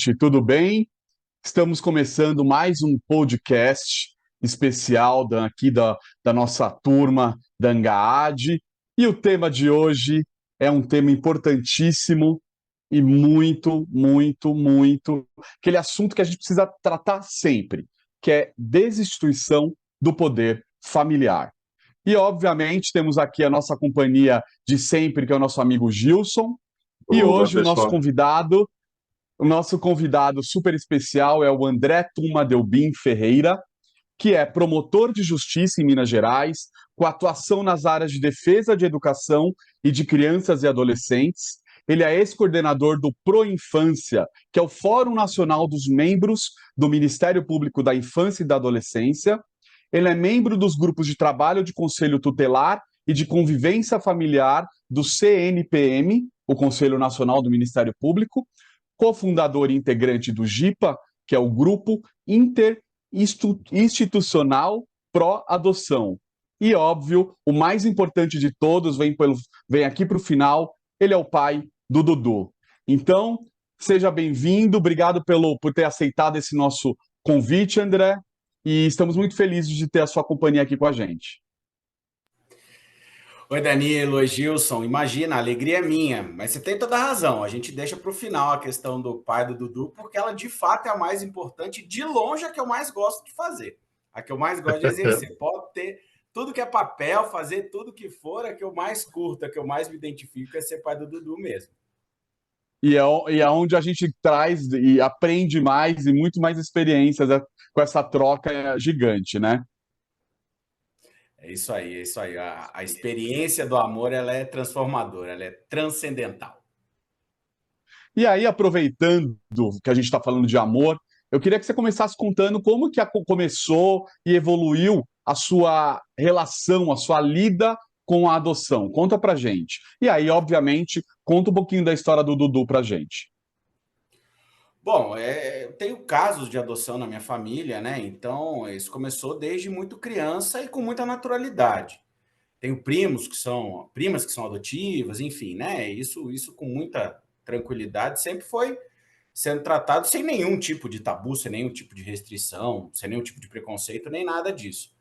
gente, tudo bem? Estamos começando mais um podcast especial aqui da nossa turma da Angaad. E o tema de hoje é um tema importantíssimo e muito, aquele assunto que a gente precisa tratar sempre, que é desinstituição do poder familiar. E, obviamente, temos aqui a nossa companhia de sempre, que é o nosso amigo Gilson. E Opa, hoje pessoal. o nosso convidado super especial é o André Tuma Delbim Ferreira, que é promotor de justiça em Minas Gerais, com atuação nas áreas de defesa de educação e de crianças e adolescentes. Ele é ex-coordenador do Proinfância, que é o Fórum Nacional dos Membros do Ministério Público da Infância e da Adolescência. Ele é membro dos grupos de trabalho de Conselho Tutelar e de Convivência Familiar do CNPM, o Conselho Nacional do Ministério Público, cofundador e integrante do GIPA, que é o Grupo Interinstitucional Pró-Adoção. E, óbvio, o mais importante de todos vem aqui para o final, ele é o pai do Dudu. Então, seja bem-vindo, obrigado por ter aceitado esse nosso convite, André, e estamos muito felizes de ter a sua companhia aqui com a gente. Oi, Danilo, oi, Gilson. Imagina, a alegria é minha, mas você tem toda a razão. A gente deixa para o final a questão do pai do Dudu, porque ela de fato é a mais importante, de longe a que eu mais gosto de fazer, a que eu mais gosto de exercer. Pode ter tudo que é papel, fazer tudo que for, a que eu mais curto, a que eu mais me identifico é ser pai do Dudu mesmo. E é onde a gente traz e aprende mais e muito mais experiências com essa troca gigante, né? É isso aí, é isso aí. A experiência do amor, ela é transformadora, ela é transcendental. E aí, aproveitando que a gente está falando de amor, eu queria que você começasse contando como que começou e evoluiu a sua relação, a sua lida com a adoção. Conta pra gente. E aí, obviamente, conta um pouquinho da história do Dudu pra gente. Bom, eu tenho casos de adoção na minha família, né? Então, isso começou desde muito criança e com muita naturalidade. Tenho primas que são adotivas, enfim, né? Isso com muita tranquilidade sempre foi sendo tratado sem nenhum tipo de tabu, sem nenhum tipo de restrição, sem nenhum tipo de preconceito, nem nada disso.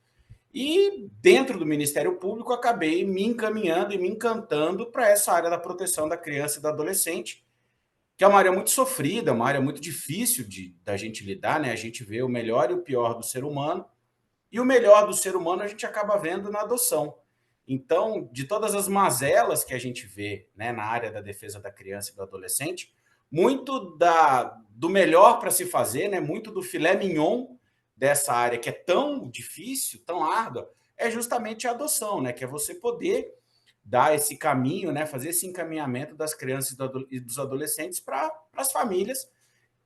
E dentro do Ministério Público, acabei me encaminhando e me encantando para essa área da proteção da criança e do adolescente, que é uma área muito sofrida, uma área muito difícil da gente lidar, né? A gente vê o melhor e o pior do ser humano, e o melhor do ser humano a gente acaba vendo na adoção. Então, de todas as mazelas que a gente vê, né, na área da defesa da criança e do adolescente, muito do melhor para se fazer, né, muito do filé mignon dessa área que é tão difícil, tão árdua, é justamente a adoção, né, que é você poder dar esse caminho, né, fazer esse encaminhamento das crianças e dos adolescentes para as famílias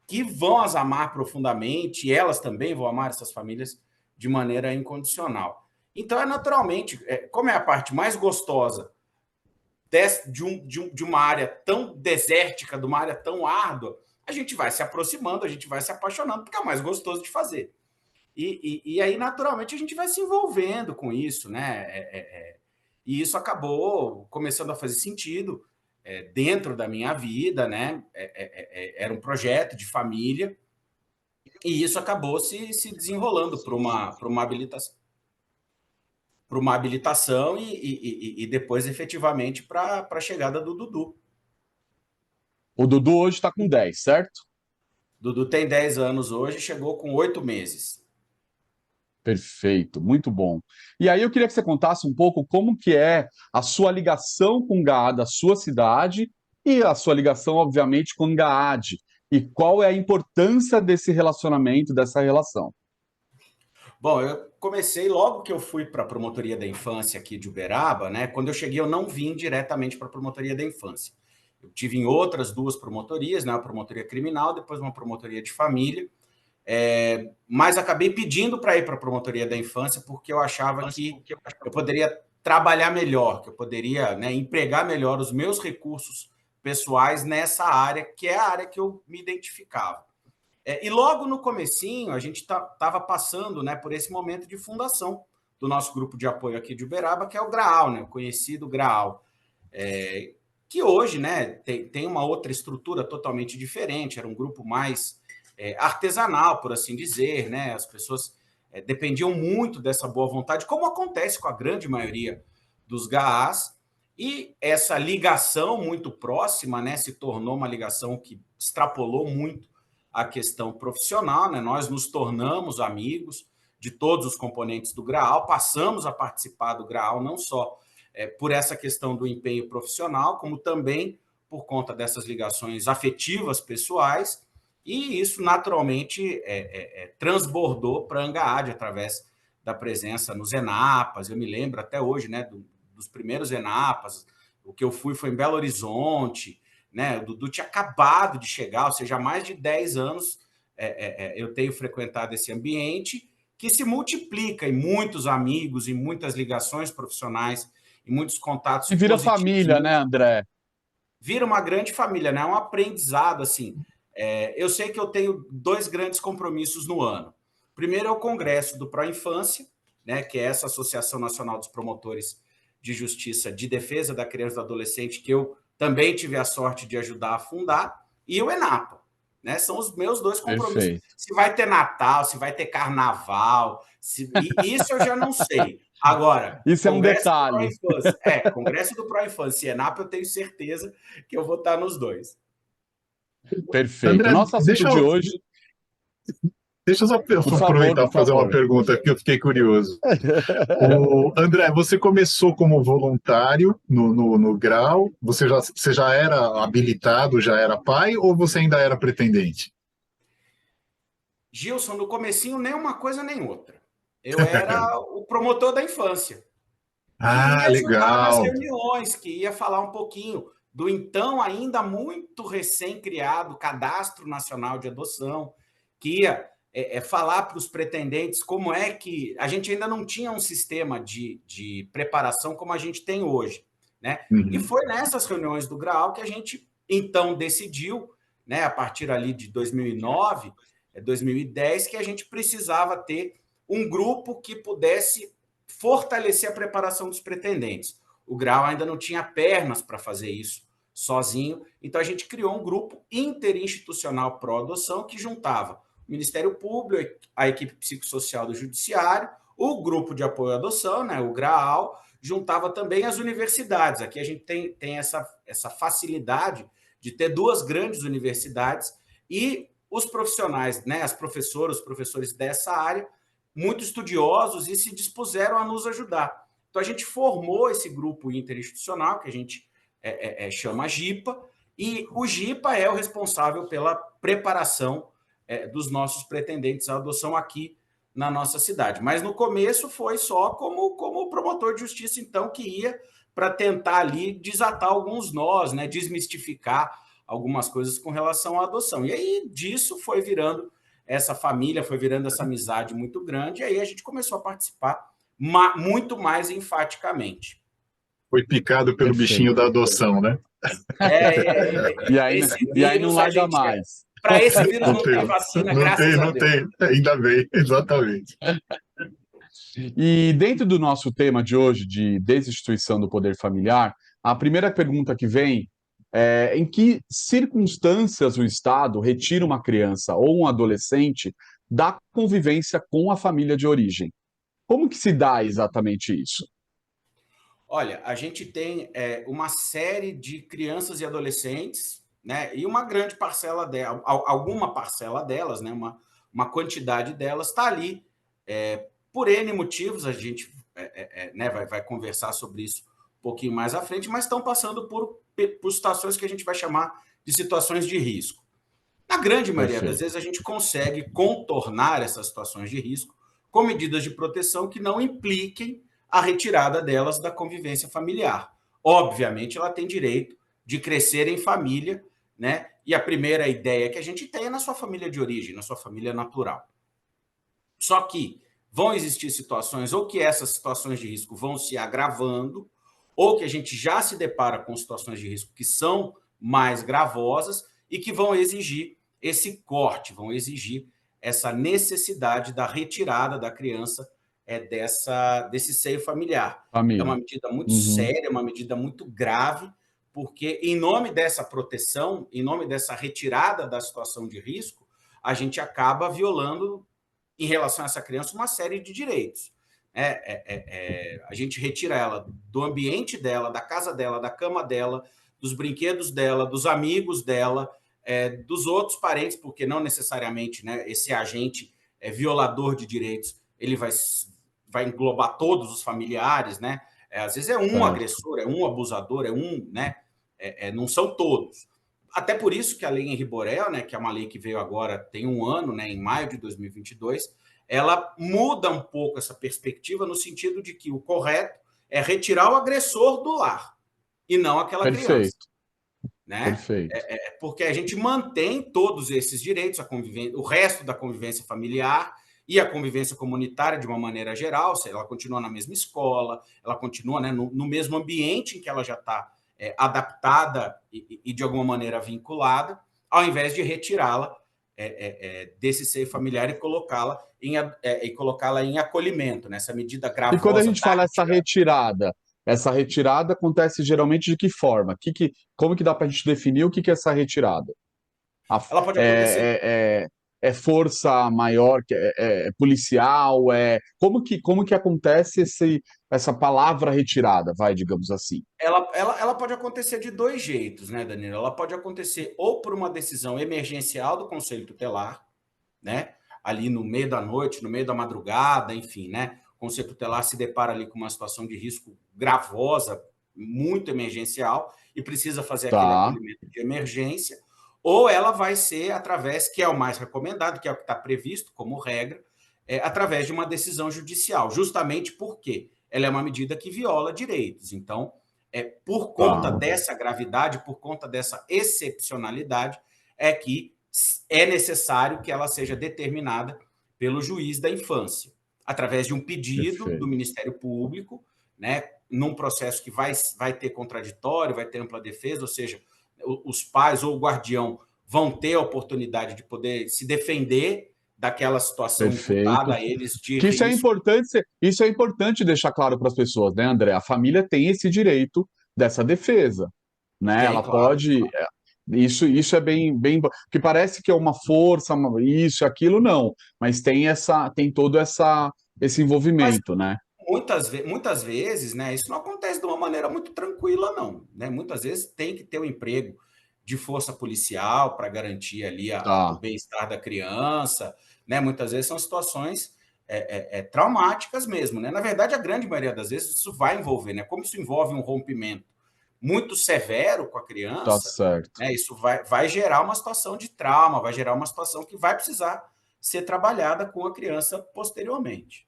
que vão as amar profundamente, e elas também vão amar essas famílias de maneira incondicional. Então, naturalmente, como é a parte mais gostosa de uma área tão desértica, de uma área tão árdua, a gente vai se aproximando, a gente vai se apaixonando, porque é o mais gostoso de fazer. E aí, naturalmente, a gente vai se envolvendo com isso, né? E isso acabou começando a fazer sentido dentro da minha vida, né? Era um projeto de família, e isso acabou se desenrolando para uma habilitação e depois efetivamente para a chegada do Dudu. O Dudu hoje está com 10, certo? Dudu tem 10 anos hoje, chegou com 8 meses. Perfeito, muito bom. E aí eu queria que você contasse um pouco como que é a sua ligação com Gaad, a sua cidade, e a sua ligação, obviamente, com Gaad. E qual é a importância desse relacionamento, dessa relação. Bom, eu comecei logo que eu fui para a Promotoria da Infância aqui de Uberaba, né? Quando eu cheguei, eu não vim diretamente para a Promotoria da Infância. Eu tive em outras duas promotorias, né? Uma promotoria criminal, depois uma promotoria de família. Mas acabei pedindo para ir para a Promotoria da Infância porque eu achava que eu poderia trabalhar melhor, que eu poderia, né, empregar melhor os meus recursos pessoais nessa área, que é a área que eu me identificava. E logo no comecinho, a gente estava passando, né, por esse momento de fundação do nosso grupo de apoio aqui de Uberaba, que é o GRAAL, né, o conhecido GRAAL. que hoje, né, tem uma outra estrutura totalmente diferente, era um grupo mais artesanal, por assim dizer, né? As pessoas dependiam muito dessa boa vontade, como acontece com a grande maioria dos GAAs, e essa ligação muito próxima, né, se tornou uma ligação que extrapolou muito a questão profissional, né? Nós nos tornamos amigos de todos os componentes do GRAAL, passamos a participar do GRAAL não só por essa questão do empenho profissional, como também por conta dessas ligações afetivas pessoais, e isso naturalmente transbordou para a Angaad através da presença nos ENAPAs. Eu me lembro até hoje, né, dos primeiros ENAPAs. O que eu fui foi em Belo Horizonte, né? O Dudu tinha acabado de chegar, ou seja, há mais de 10 anos eu tenho frequentado esse ambiente que se multiplica em muitos amigos, em muitas ligações profissionais, em muitos contatos E vira positivos. família, né, André? Vira uma grande família, né? É um aprendizado, assim. Eu sei que eu tenho 2 grandes compromissos no ano. Primeiro é o Congresso do Pro Infância, né, que é essa Associação Nacional dos Promotores de Justiça de Defesa da Criança e do Adolescente, que eu também tive a sorte de ajudar a fundar, e o ENAPA. Né? São os meus 2 compromissos. Perfeito. Se vai ter Natal, se vai ter carnaval, isso eu já não sei. Agora, Isso é um Congresso do Pro detalhe. Infância, Congresso do Pro Infância e ENAPA, eu tenho certeza que eu vou estar nos 2. Perfeito. André, Nosso assunto deixa de eu, hoje, deixa eu por só favor, aproveitar por para fazer uma favor. pergunta que eu fiquei curioso. André, você começou como voluntário no Grau? Você já era habilitado, já era pai, ou você ainda era pretendente? Gilson, no comecinho, nem uma coisa nem outra. Eu era o promotor da infância, que Ah, ia ajudar nas legal. reuniões, que ia falar um pouquinho do então ainda muito recém-criado Cadastro Nacional de Adoção, que ia falar para os pretendentes como é que a gente ainda não tinha um sistema de preparação como a gente tem hoje, né? E Uhum. foi nessas reuniões do GRAAL que a gente então decidiu, né, a partir ali de 2009, 2010, que a gente precisava ter um grupo que pudesse fortalecer a preparação dos pretendentes. O Grau ainda não tinha pernas para fazer isso sozinho, então a gente criou um grupo interinstitucional pró-adoção que juntava o Ministério Público, a equipe psicossocial do Judiciário, o grupo de apoio à adoção, né, o GRAAL, juntava também as universidades. Aqui a gente tem essa facilidade de ter 2 grandes universidades e os profissionais, né, as professoras, os professores dessa área, muito estudiosos e se dispuseram a nos ajudar. Então, a gente formou esse grupo interinstitucional, que a gente chama GIPA, e o GIPA é o responsável pela preparação dos nossos pretendentes à adoção aqui na nossa cidade. Mas no começo foi só como promotor de justiça, então, que ia para tentar ali desatar alguns nós, né, desmistificar algumas coisas com relação à adoção. E aí disso foi virando essa família, foi virando essa amizade muito grande, e aí a gente começou a participar muito mais enfaticamente. Foi picado pelo bichinho Perfeito. da adoção, né? Esse E aí não vírus a larga gente mais. Para esse vírus Não não tem tem, vacina, não tem, graças a não Deus. tem. Ainda bem, exatamente. E dentro do nosso tema de hoje, de desinstituição do poder familiar, a primeira pergunta que vem é: em que circunstâncias o Estado retira uma criança ou um adolescente da convivência com a família de origem? Como que se dá exatamente isso? Olha, a gente tem uma série de crianças e adolescentes, né? E uma grande parcela delas, alguma parcela delas, né? Uma quantidade delas está ali por N motivos, a gente né, vai conversar sobre isso um pouquinho mais à frente, mas estão passando por situações que a gente vai chamar de situações de risco. Na grande maioria das Perfeito. vezes, a gente consegue contornar essas situações de risco com medidas de proteção que não impliquem a retirada delas da convivência familiar. Obviamente, ela tem direito de crescer em família, né? E a primeira ideia que a gente tem é na sua família de origem, na sua família natural. Só que vão existir situações, ou que essas situações de risco vão se agravando, ou que a gente já se depara com situações de risco que são mais gravosas e que vão exigir esse corte, vão exigir essa necessidade da retirada da criança desse seio familiar. É uma Família. medida muito Uhum. séria, uma medida muito grave, porque em nome dessa proteção, em nome dessa retirada da situação de risco, a gente acaba violando, em relação a essa criança, uma série de direitos. A gente retira ela do ambiente dela, da casa dela, da cama dela, dos brinquedos dela, dos amigos dela, dos outros parentes, porque não necessariamente, né, esse agente violador de direitos ele vai englobar todos os familiares, né? Às vezes é um agressor, é um abusador, né? Não são todos. Até por isso que a lei Henri Borel, né, que é uma lei que veio agora, tem um ano, né, em maio de 2022, ela muda um pouco essa perspectiva no sentido de que o correto é retirar o agressor do lar e não aquela criança. Né? Perfeito. Porque a gente mantém todos esses direitos, o resto da convivência familiar e a convivência comunitária de uma maneira geral, ela continua na mesma escola, ela continua, né, no mesmo ambiente em que ela já está adaptada e de alguma maneira vinculada, ao invés de retirá-la desse seio familiar e colocá-la em acolhimento, nessa medida gravosa. E quando a gente fala essa retirada acontece geralmente de que forma? Como que dá para a gente definir o que é essa retirada? Ela pode acontecer. É força maior, policial? Como que acontece essa palavra retirada, digamos assim? Ela pode acontecer de dois jeitos, né, Danilo? Ela pode acontecer ou por uma decisão emergencial do Conselho Tutelar, né? Ali no meio da noite, no meio da madrugada, enfim, né? O Conselho Tutelar se depara ali com uma situação de risco gravosa, muito emergencial, e precisa fazer aquele Tá, acolhimento de emergência, ou ela vai ser através, que é o mais recomendado, que é o que está previsto como regra, através de uma decisão judicial, justamente porque ela é uma medida que viola direitos. Então, por conta tá. dessa gravidade, por conta dessa excepcionalidade, é que é necessário que ela seja determinada pelo juiz da infância, através de um pedido do Perfeito. Ministério Público, né, num processo que vai ter contraditório, vai ter ampla defesa, ou seja, os pais ou o guardião vão ter a oportunidade de poder se defender daquela situação imputada Perfeito. a eles de Que risco. isso é importante deixar claro para as pessoas, né, André? A família tem esse direito dessa defesa, né? Tem, Ela claro. pode. Isso é bem, que parece que é uma força, isso, aquilo, não. Mas tem todo esse Mas envolvimento, né? muitas vezes, né, isso não acontece de uma maneira muito tranquila, não. Né? Muitas vezes tem que ter o emprego de força policial para garantir ali o Tá, bem-estar da criança. Né? Muitas vezes são situações traumáticas mesmo. Né? Na verdade, a grande maioria das vezes isso vai envolver, né? Como isso envolve um rompimento muito severo com a tá criança, certo. né, isso vai gerar uma situação de trauma, vai gerar uma situação que vai precisar ser trabalhada com a criança posteriormente.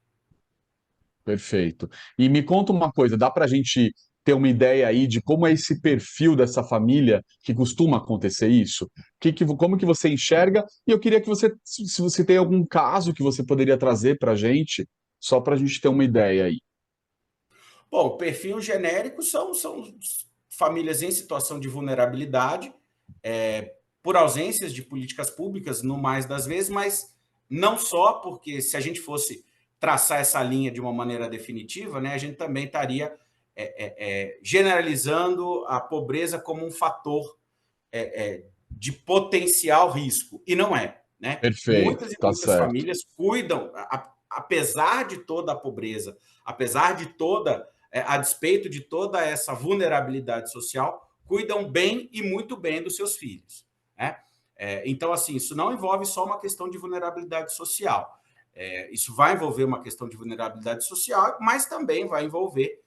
Perfeito. E me conta uma coisa, dá para a gente ter uma ideia aí de como é esse perfil dessa família que costuma acontecer isso? Como que você enxerga? E eu queria que se você tem algum caso que você poderia trazer para a gente, só para a gente ter uma ideia aí. Bom, o perfil genérico são famílias em situação de vulnerabilidade, por ausências de políticas públicas, no mais das vezes, mas não só, porque se a gente fosse traçar essa linha de uma maneira definitiva, né, a gente também estaria generalizando a pobreza como um fator de potencial risco, e não é. Né? Perfeito, Muitas e tá muitas certo. famílias cuidam, apesar de toda a pobreza, apesar de a despeito de toda essa vulnerabilidade social, cuidam bem e muito bem dos seus filhos. Né? Então, assim, isso não envolve só uma questão de vulnerabilidade social. Isso vai envolver uma questão de vulnerabilidade social, mas também vai envolver,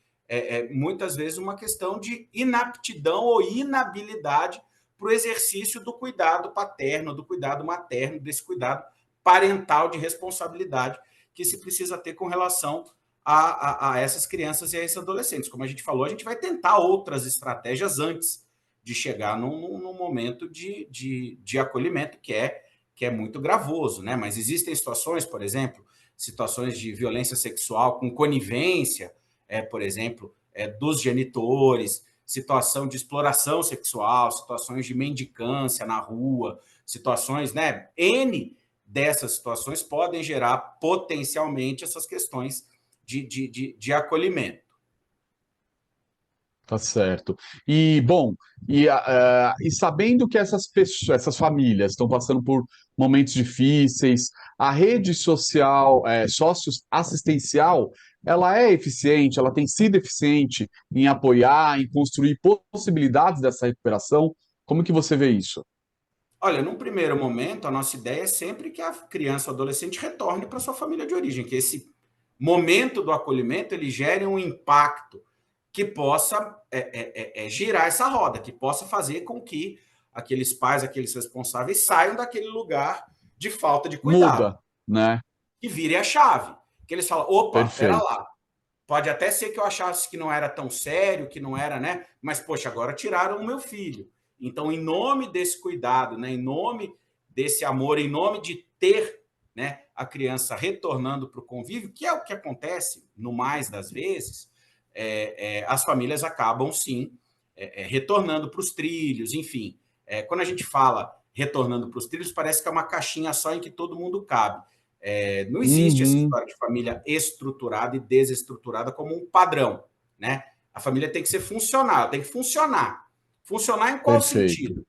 muitas vezes, uma questão de inaptidão ou inabilidade para o exercício do cuidado paterno, do cuidado materno, desse cuidado parental de responsabilidade que se precisa ter com relação a essas crianças e a esses adolescentes. Como a gente falou, a gente vai tentar outras estratégias antes de chegar num momento de acolhimento que é muito gravoso, né? Mas existem situações, por exemplo, situações de violência sexual com conivência, por exemplo, dos genitores, situação de exploração sexual, situações de mendicância na rua, situações, né? N dessas situações podem gerar potencialmente essas questões de acolhimento. Tá certo. E, bom, e sabendo que essas pessoas, essas famílias estão passando por momentos difíceis, a rede social, socioassistencial, ela é eficiente, ela tem sido eficiente em apoiar, em construir possibilidades dessa recuperação? Como que você vê isso? Olha, num primeiro momento, a nossa ideia é sempre que a criança ou adolescente retorne para sua família de origem, que esse momento do acolhimento ele gere um impacto que possa girar essa roda, que possa fazer com que aqueles pais, aqueles responsáveis saiam daquele lugar de falta de cuidado Muda, né? e virem a chave. Que eles falam, opa, pera Perfeito. lá, pode até ser que eu achasse que não era tão sério, que não era, né? Mas, poxa, agora tiraram o meu filho. Então, em nome desse cuidado, né? Em nome desse amor, em nome de ter, né, a criança retornando para o convívio, que é o que acontece, no mais das vezes, as famílias acabam, sim, retornando para os trilhos, enfim. Quando a gente fala retornando para os trilhos, parece que é uma caixinha só em que todo mundo cabe. Não existe essa Uhum, história de família estruturada e desestruturada como um padrão, né? A família tem que ser funcional, tem que funcionar. Funcionar em qual perfeito. sentido?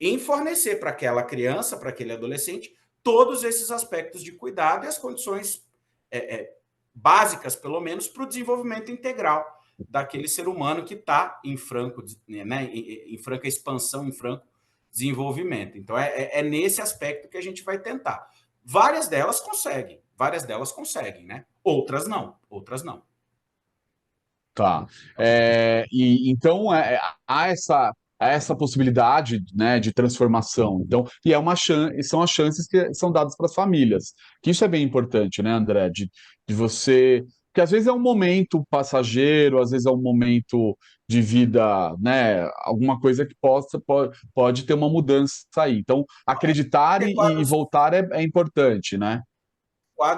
Em fornecer para aquela criança, para aquele adolescente, todos esses aspectos de cuidado e as condições básicas, pelo menos, para o desenvolvimento integral daquele ser humano que está em franco, né, em franca expansão, em franco desenvolvimento. Então, é nesse aspecto que a gente vai tentar. Várias delas conseguem, né? Outras não, outras não. Tá. E então há essa possibilidade, né, de transformação. Então, e é uma chance, são as chances que são dadas para as famílias. Que isso é bem importante, né, André? De você. Porque às vezes é um momento passageiro, às vezes é um momento de vida, né? Alguma coisa que pode ter uma mudança aí. Então, acreditar Ter e quadros voltar é importante, né?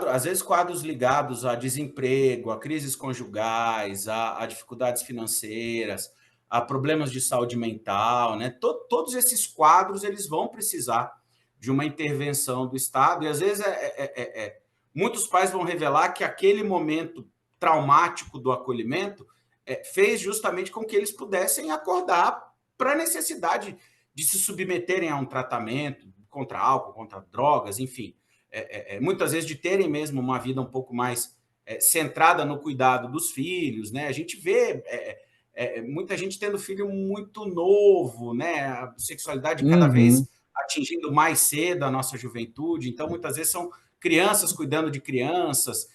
às vezes quadros ligados a desemprego, a crises conjugais, a dificuldades financeiras, a problemas de saúde mental, né? Todos esses quadros eles vão precisar de uma intervenção do Estado e às vezes muitos pais vão revelar que aquele momento traumático do acolhimento fez justamente com que eles pudessem acordar para a necessidade de se submeterem a um tratamento contra álcool, contra drogas, enfim muitas vezes de terem mesmo uma vida um pouco mais centrada no cuidado dos filhos, né? A gente vê muita gente tendo filho muito novo, né? A sexualidade cada Uhum. vez atingindo mais cedo a nossa juventude, então muitas vezes são crianças cuidando de crianças,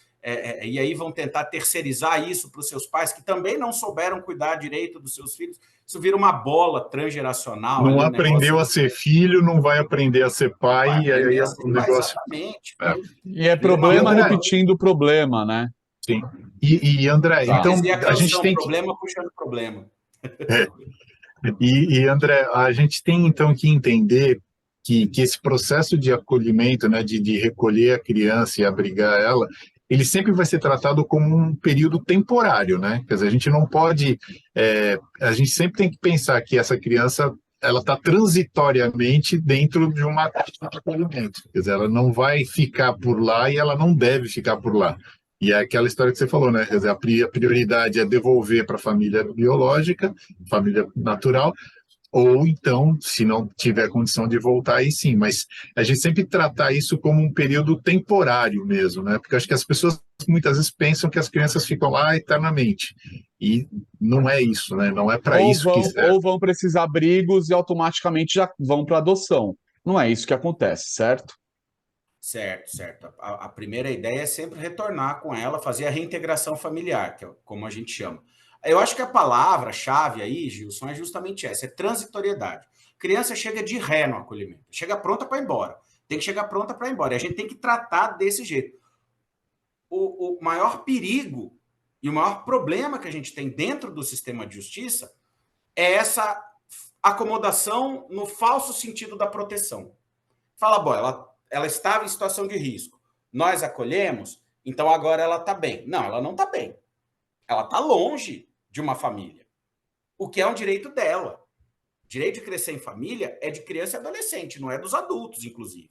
e aí vão tentar terceirizar isso para os seus pais, que também não souberam cuidar direito dos seus filhos. Isso vira uma bola transgeracional Não ali, um aprendeu negócio a ser filho, não vai aprender a ser vai pai, e aí aprender a o ser pai, negócio. exatamente. É. E é Vira uma E problema André, bola. repetindo o problema, né? sim. E André, Como Tá. então dizia a a gente canção, tem que. problema puxando problema. É, André, a gente tem então que entender que esse processo de acolhimento, né, de recolher a criança e abrigar ela, ele sempre vai ser tratado como um período temporário, né? Quer dizer, a gente não pode, a gente sempre tem que pensar que essa criança ela está transitoriamente dentro de uma caixa de acolhimento. Quer dizer, ela não vai ficar por lá e ela não deve ficar por lá. E é aquela história que você falou, né? Quer dizer, a prioridade é devolver para a família biológica, família natural, ou então, se não tiver condição de voltar, aí sim. Mas a gente sempre tratar isso como um período temporário mesmo, né? Porque acho que as pessoas muitas vezes pensam que as crianças ficam lá eternamente. E não é isso, né? Não é para Ou isso que vão, serve. ou vão para esses abrigos e automaticamente já vão para adoção. Não é isso que acontece, certo? Certo, certo. A primeira ideia é sempre retornar com ela, fazer a reintegração familiar, que é como a gente chama. Eu acho que a palavra-chave aí, Gilson, é justamente essa, é transitoriedade. Criança chega de ré no acolhimento, chega pronta para ir embora. Tem que chegar pronta para ir embora. E a gente tem que tratar desse jeito. O maior perigo e o maior problema que a gente tem dentro do sistema de justiça é essa acomodação no falso sentido da proteção. Fala, bom, ela estava em situação de risco. Nós acolhemos, então agora ela está bem. Não, ela não está bem. Ela está longe de uma família. O que é um direito dela. O direito de crescer em família é de criança e adolescente, não é dos adultos, inclusive.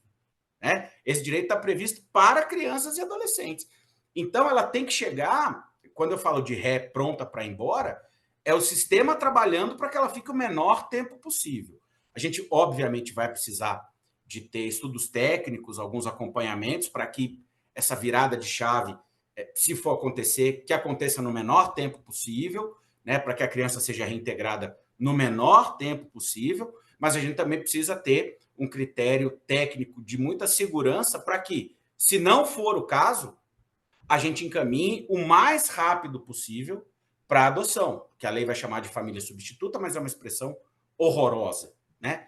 Né? Esse direito está previsto para crianças e adolescentes. Então, ela tem que chegar, quando eu falo de ré pronta para ir embora, é o sistema trabalhando para que ela fique o menor tempo possível. A gente, obviamente, vai precisar de ter estudos técnicos, alguns acompanhamentos, para que essa virada de chave, se for acontecer, que aconteça no menor tempo possível, né, para que a criança seja reintegrada no menor tempo possível, mas a gente também precisa ter um critério técnico de muita segurança para que, se não for o caso, a gente encaminhe o mais rápido possível para a adoção, que a lei vai chamar de família substituta, mas é uma expressão horrorosa, né?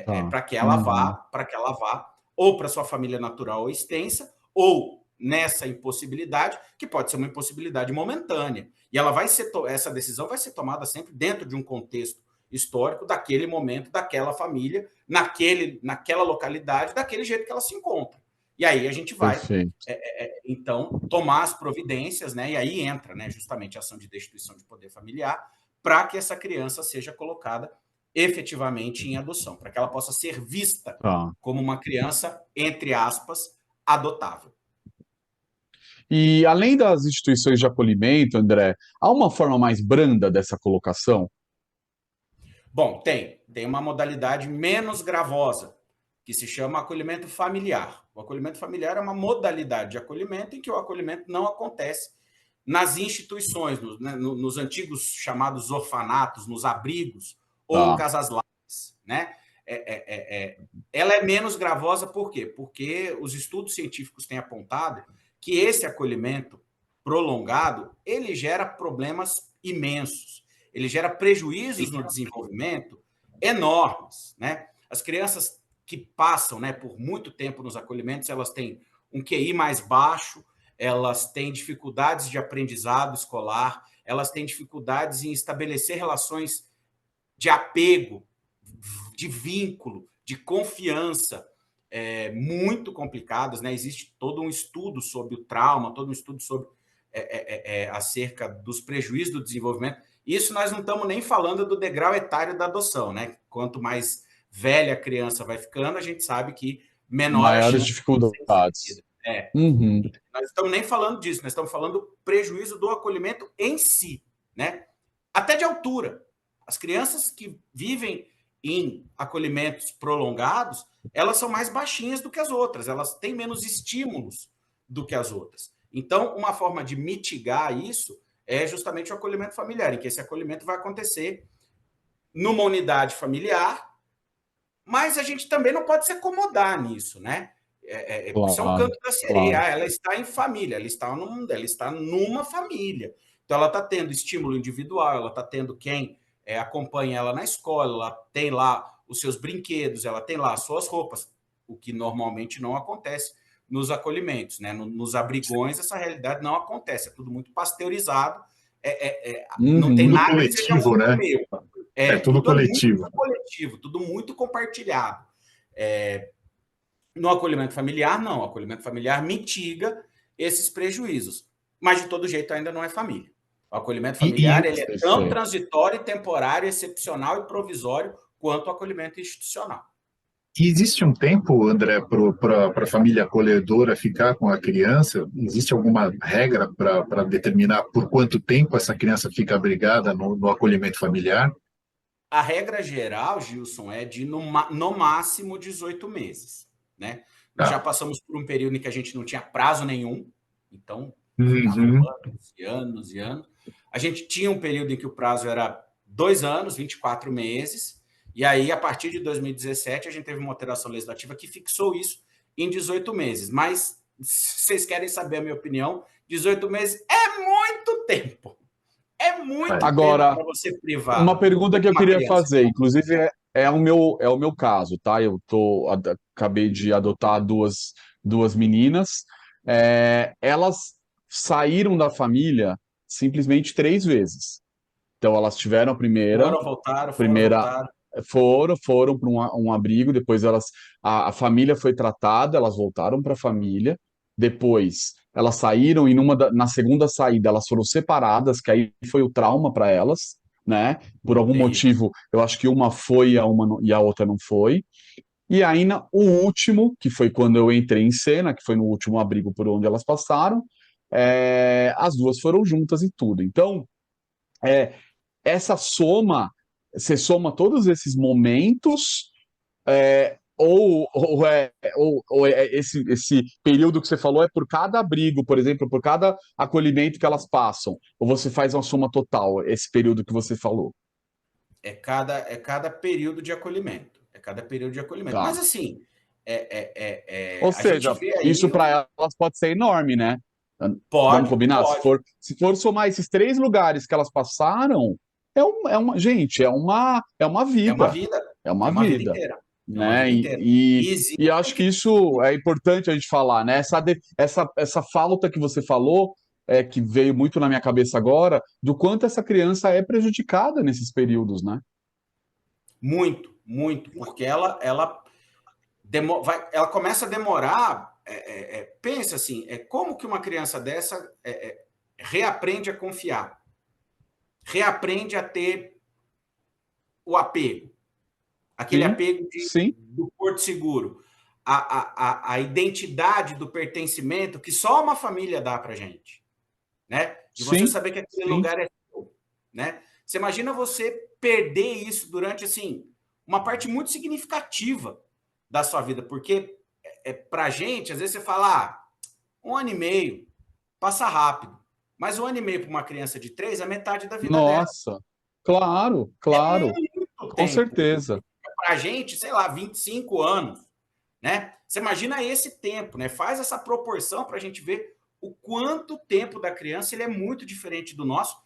Tá. Para que ela vá, ou para sua família natural ou extensa, ou nessa impossibilidade, que pode ser uma impossibilidade momentânea. E ela vai ser essa decisão vai ser tomada sempre dentro de um contexto histórico daquele momento, daquela família, naquela localidade, daquele jeito que ela se encontra. E aí a gente vai, Perfeito. então, tomar as providências, né? E aí entra, né, justamente a ação de destituição de poder familiar, para que essa criança seja colocada efetivamente em adoção, para que ela possa ser vista Tá. como uma criança, entre aspas, adotável. E além das instituições de acolhimento, André, há uma forma mais branda dessa colocação? Bom, tem uma modalidade menos gravosa, que se chama acolhimento familiar. O acolhimento familiar é uma modalidade de acolhimento em que o acolhimento não acontece nas instituições, nos antigos chamados orfanatos, nos abrigos ou Tá. casas lares, né? Ela é menos gravosa por quê? Porque os estudos científicos têm apontado que esse acolhimento prolongado, ele gera problemas imensos, ele gera prejuízos no desenvolvimento enormes, né? As crianças que passam, né, por muito tempo nos acolhimentos, elas têm um QI mais baixo, elas têm dificuldades de aprendizado escolar, elas têm dificuldades em estabelecer relações de apego, de vínculo, de confiança, muito complicadas, né? Existe todo um estudo sobre o trauma, todo um estudo sobre acerca dos prejuízos do desenvolvimento. Isso nós não estamos nem falando do degrau etário da adoção, né? Quanto mais velha a criança vai ficando, a gente sabe que menor a Maiores chance de ser dificuldades. inserida. Uhum. Nós estamos nem falando disso, nós estamos falando do prejuízo do acolhimento em si, né? Até de altura. As crianças que vivem em acolhimentos prolongados, elas são mais baixinhas do que as outras, elas têm menos estímulos do que as outras. Então, uma forma de mitigar isso é justamente o acolhimento familiar, em que esse acolhimento vai acontecer numa unidade familiar, mas a gente também não pode se acomodar nisso, né? Isso é um Claro, canto da sereia. claro. Ela está em família, ela está numa família. Então, ela está tendo estímulo individual, ela está tendo quem acompanha ela na escola, ela tem lá os seus brinquedos, ela tem lá as suas roupas, o que normalmente não acontece nos acolhimentos, né? Nos abrigões, essa realidade não acontece, é tudo muito pasteurizado, não tem Tudo Uhum. nada que seja coletivo, muito né? meu. É tudo Tudo é muito coletivo. coletivo, tudo muito compartilhado. No acolhimento familiar, não. O acolhimento familiar mitiga esses prejuízos. Mas, de todo jeito, ainda não é família. O acolhimento E, familiar ele é tão Perfeito. transitório, temporário, excepcional e provisório quanto o acolhimento institucional. E existe um tempo, André, para a família acolhedora ficar com a criança? Existe alguma regra para determinar por quanto tempo essa criança fica abrigada no acolhimento familiar? A regra geral, Gilson, é de no máximo 18 meses. Né? Nós já Tá. passamos por um período em que a gente não tinha prazo nenhum, então ficavam Uhum. anos e anos e anos. A gente tinha um período em que o prazo era 2 anos, 24 meses, e aí, a partir de 2017, a gente teve uma alteração legislativa que fixou isso em 18 meses. Mas, se vocês querem saber a minha opinião, 18 meses é muito tempo. É muito É. tempo Agora, para você uma privar pergunta que eu uma queria criança de fazer, uma. inclusive é o meu caso, tá? Acabei de adotar duas meninas. Elas saíram da família simplesmente 3 vezes. Então elas tiveram a primeira, Foram, voltaram, foram, primeira voltaram. foram para um abrigo, depois a família foi tratada, elas voltaram para a família, depois elas saíram e na segunda saída elas foram separadas, que aí foi o trauma para elas, né? Por algum É isso. motivo, eu acho que uma foi e a outra não foi. E aí o último, que foi quando eu entrei em cena, que foi no último abrigo por onde elas passaram, as duas foram juntas e tudo. Então, é, essa soma, você soma todos esses momentos, esse período que você falou é por cada abrigo, por exemplo, por cada acolhimento que elas passam, ou você faz uma soma total, esse período que você falou? É cada período de acolhimento. É cada período de acolhimento. Mas, Tá. assim, Ou a gente seja, vê isso aí. para elas pode ser enorme, né? Vamos Pode, combinar? pode. Se for somar esses 3 lugares que elas passaram, gente, é uma É uma vida, vida. é uma É uma vida vida, inteira. É uma né? vida inteira. E existe E acho que isso é importante a gente falar, né? Essa falta que você falou, que veio muito na minha cabeça agora, do quanto essa criança é prejudicada nesses períodos, né? muito, muito, porque ela começa a demorar. Pensa assim, como que uma criança dessa reaprende a confiar, reaprende a ter o apego, aquele Sim, apego sim, do porto seguro, a identidade do pertencimento que só uma família dá para gente, né? De você sim, saber que aquele sim. lugar é seu, né? Você imagina você perder isso durante, assim, uma parte muito significativa da sua vida, porque para a gente, às vezes você fala, 1 ano e meio, passa rápido, mas 1 ano e meio para uma criança de 3 é metade da vida dela. Nossa, claro, É claro, muito com tempo. certeza. Para a gente, sei lá, 25 anos, né? Você imagina esse tempo, né? Faz essa proporção para a gente ver o quanto tempo da criança ele é muito diferente do nosso.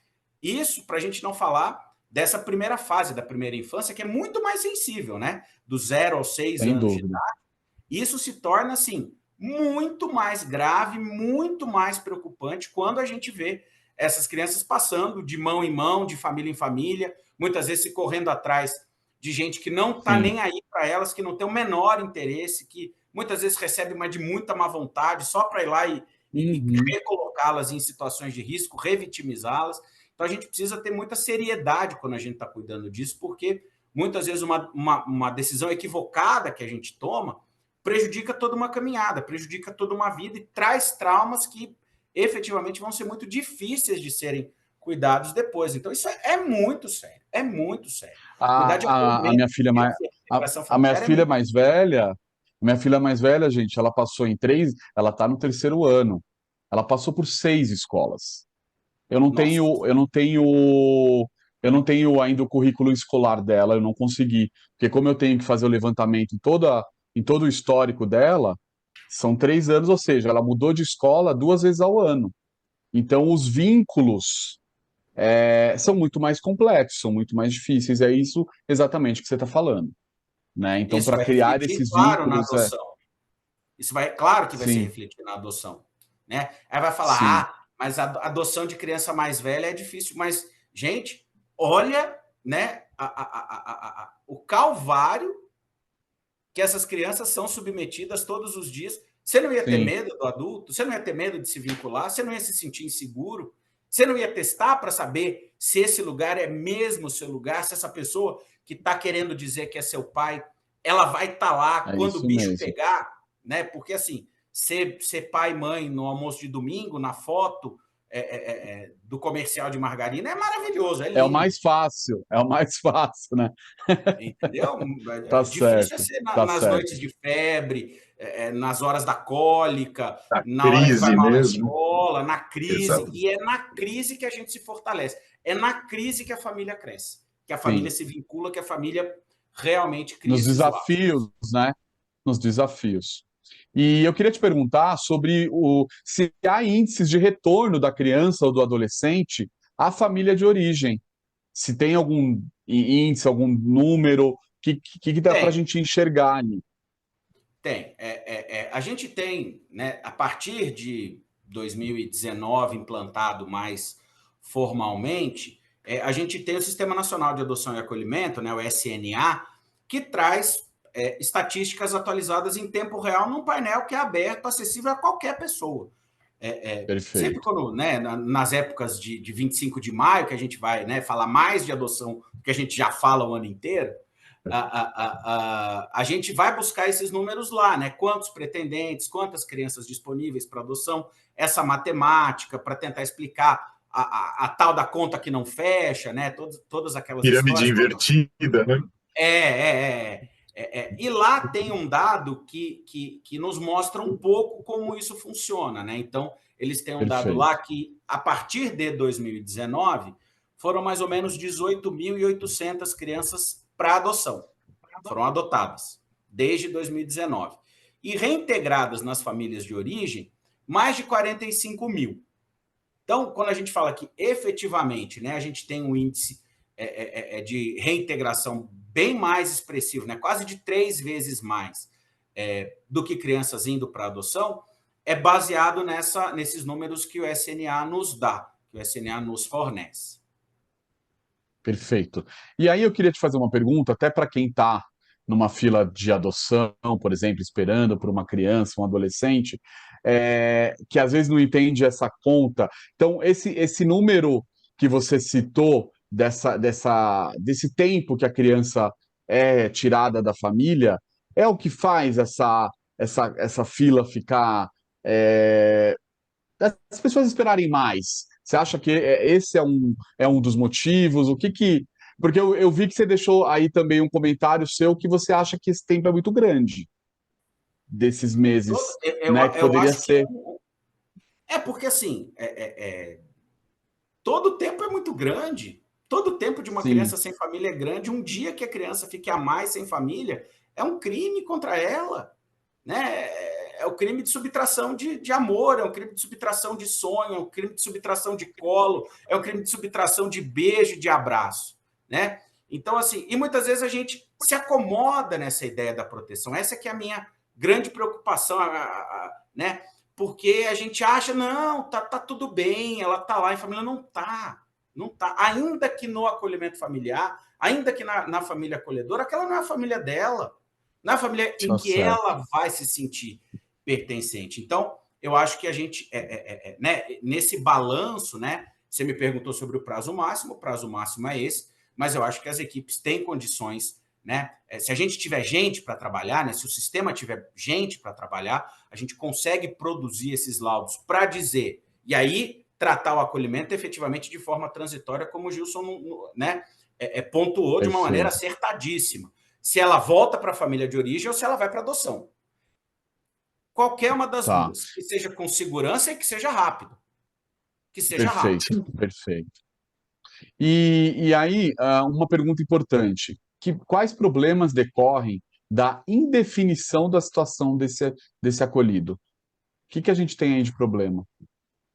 Isso para a gente não falar dessa primeira fase da primeira infância, que é muito mais sensível, né? Do 0 aos 6 Sem anos de dúvida. idade. Isso se torna, assim, muito mais grave, muito mais preocupante quando a gente vê essas crianças passando de mão em mão, de família em família, muitas vezes se correndo atrás de gente que não está Sim. nem aí para elas, que não tem o menor interesse, que muitas vezes recebe, mas de muita má vontade, só para ir lá e Uhum. recolocá-las em situações de risco, revitimizá-las. Então a gente precisa ter muita seriedade quando a gente está cuidando disso, porque muitas vezes uma decisão equivocada que a gente toma prejudica toda uma caminhada, prejudica toda uma vida e traz traumas que efetivamente vão ser muito difíceis de serem cuidados depois. Então, isso é muito sério, é muito sério. Cuidar de A acolhimento, minha filha mais, integração a minha familiar é filha muito. mais velha, gente, ela passou em 3, ela está no terceiro ano. Ela passou por 6 escolas. Eu não Nossa, tenho, eu não tenho, eu não tenho ainda o currículo escolar dela, eu não consegui, porque como eu tenho que fazer o levantamento em todo o histórico dela, são 3 anos, ou seja, ela mudou de escola 2 vezes ao ano. Então, os vínculos são muito mais complexos, são muito mais difíceis. É isso exatamente que você está falando, né? Então, isso para vai criar refletir, esses claro, na vínculos, adoção. Isso vai, claro que vai se sim, refletir na adoção, né? Aí vai falar, sim, mas a adoção de criança mais velha é difícil. Mas, gente, olha, né, o calvário que essas crianças são submetidas todos os dias. Você não ia ter sim, medo do adulto? Você não ia ter medo de se vincular? Você não ia se sentir inseguro? Você não ia testar para saber se esse lugar é mesmo o seu lugar? Se essa pessoa que está querendo dizer que é seu pai, ela vai estar lá é quando o isso bicho mesmo. pegar, né? Porque assim, ser pai e mãe no almoço de domingo, na foto do comercial de margarina, é maravilhoso, é É o lindo. mais fácil, é o mais fácil, né? Entendeu? Tá Difícil é certo, ser tá nas noites certo. de febre, nas horas da cólica, A na hora que vai crise mal na mesmo. escola, na crise. Exato. E é na crise que a gente se fortalece. É na crise que a família cresce, que a família Sim. se vincula, que a família realmente cria Nos esses laços. desafios, né? Nos desafios. E eu queria te perguntar sobre se há índices de retorno da criança ou do adolescente à família de origem. Se tem algum índice, algum número, que dá para a Tem, gente enxergar ali? tem. A gente tem, né, a partir de 2019, implantado mais formalmente, a gente tem o Sistema Nacional de Adoção e Acolhimento, né, o SNA, que traz estatísticas atualizadas em tempo real num painel que é aberto, acessível a qualquer pessoa. Sempre Perfeito. quando, né, nas épocas de 25 de maio, que a gente vai, né, falar mais de adoção, que a gente já fala o ano inteiro, a gente vai buscar esses números lá, né? Quantos pretendentes, quantas crianças disponíveis para adoção, essa matemática para tentar explicar a tal da conta que não fecha, né? Todas aquelas Pirâmide histórias. invertida, né? E lá tem um dado que nos mostra um pouco como isso funciona, né? Então, eles têm um dado lá Perfeito. que, a partir de 2019, foram mais ou menos 18.800 crianças para adoção. Foram adotadas desde 2019. E reintegradas nas famílias de origem, mais de 45 mil. Então, quando a gente fala que efetivamente, né, a gente tem um índice de reintegração bem mais expressivo, né, quase de 3 vezes mais do que crianças indo para adoção, é baseado nesses números que o SNA nos dá, que o SNA nos fornece. Perfeito. E aí eu queria te fazer uma pergunta, até para quem está numa fila de adoção, por exemplo, esperando por uma criança, um adolescente, que às vezes não entende essa conta. Então, esse número que você citou desse tempo que a criança é tirada da família, é o que faz essa fila ficar. é, as pessoas esperarem mais. Você acha que esse é um dos motivos? O que que. Porque eu vi que você deixou aí também um comentário seu que você acha que esse tempo é muito grande desses meses, né? Que Eu poderia acho que ser. porque assim, todo tempo é muito grande. Todo tempo de uma Sim, criança sem família é grande. Um dia que a criança fique a mais sem família é um crime contra ela, né? É o crime de subtração de amor, é um crime de subtração de sonho, é um crime de subtração de colo, é um crime de subtração de beijo, de abraço, né? Então, assim, e muitas vezes a gente se acomoda nessa ideia da proteção. Essa que é a minha grande preocupação, né? Porque a gente acha, não, tá tudo bem, ela tá lá em família. Não tá, não tá. Ainda que no acolhimento familiar, ainda que na família acolhedora, aquela não é a família dela, não é a família em tá que certo. ela vai se sentir pertencente. Então, eu acho que a gente, né, nesse balanço, né, você me perguntou sobre o prazo máximo é esse, mas eu acho que as equipes têm condições, né? Se a gente tiver gente para trabalhar, né, se o sistema tiver gente para trabalhar, a gente consegue produzir esses laudos para dizer, e aí tratar o acolhimento efetivamente de forma transitória, como o Gilson, né, pontuou de uma maneira Perfeito. acertadíssima. Se ela volta para a família de origem ou se ela vai para adoção. Qualquer uma das Tá. duas, que seja com segurança e que seja rápido. Que seja rápido. Perfeito. Perfeito. E aí, uma pergunta importante: quais problemas decorrem da indefinição da situação desse acolhido? O que a gente tem aí de problema?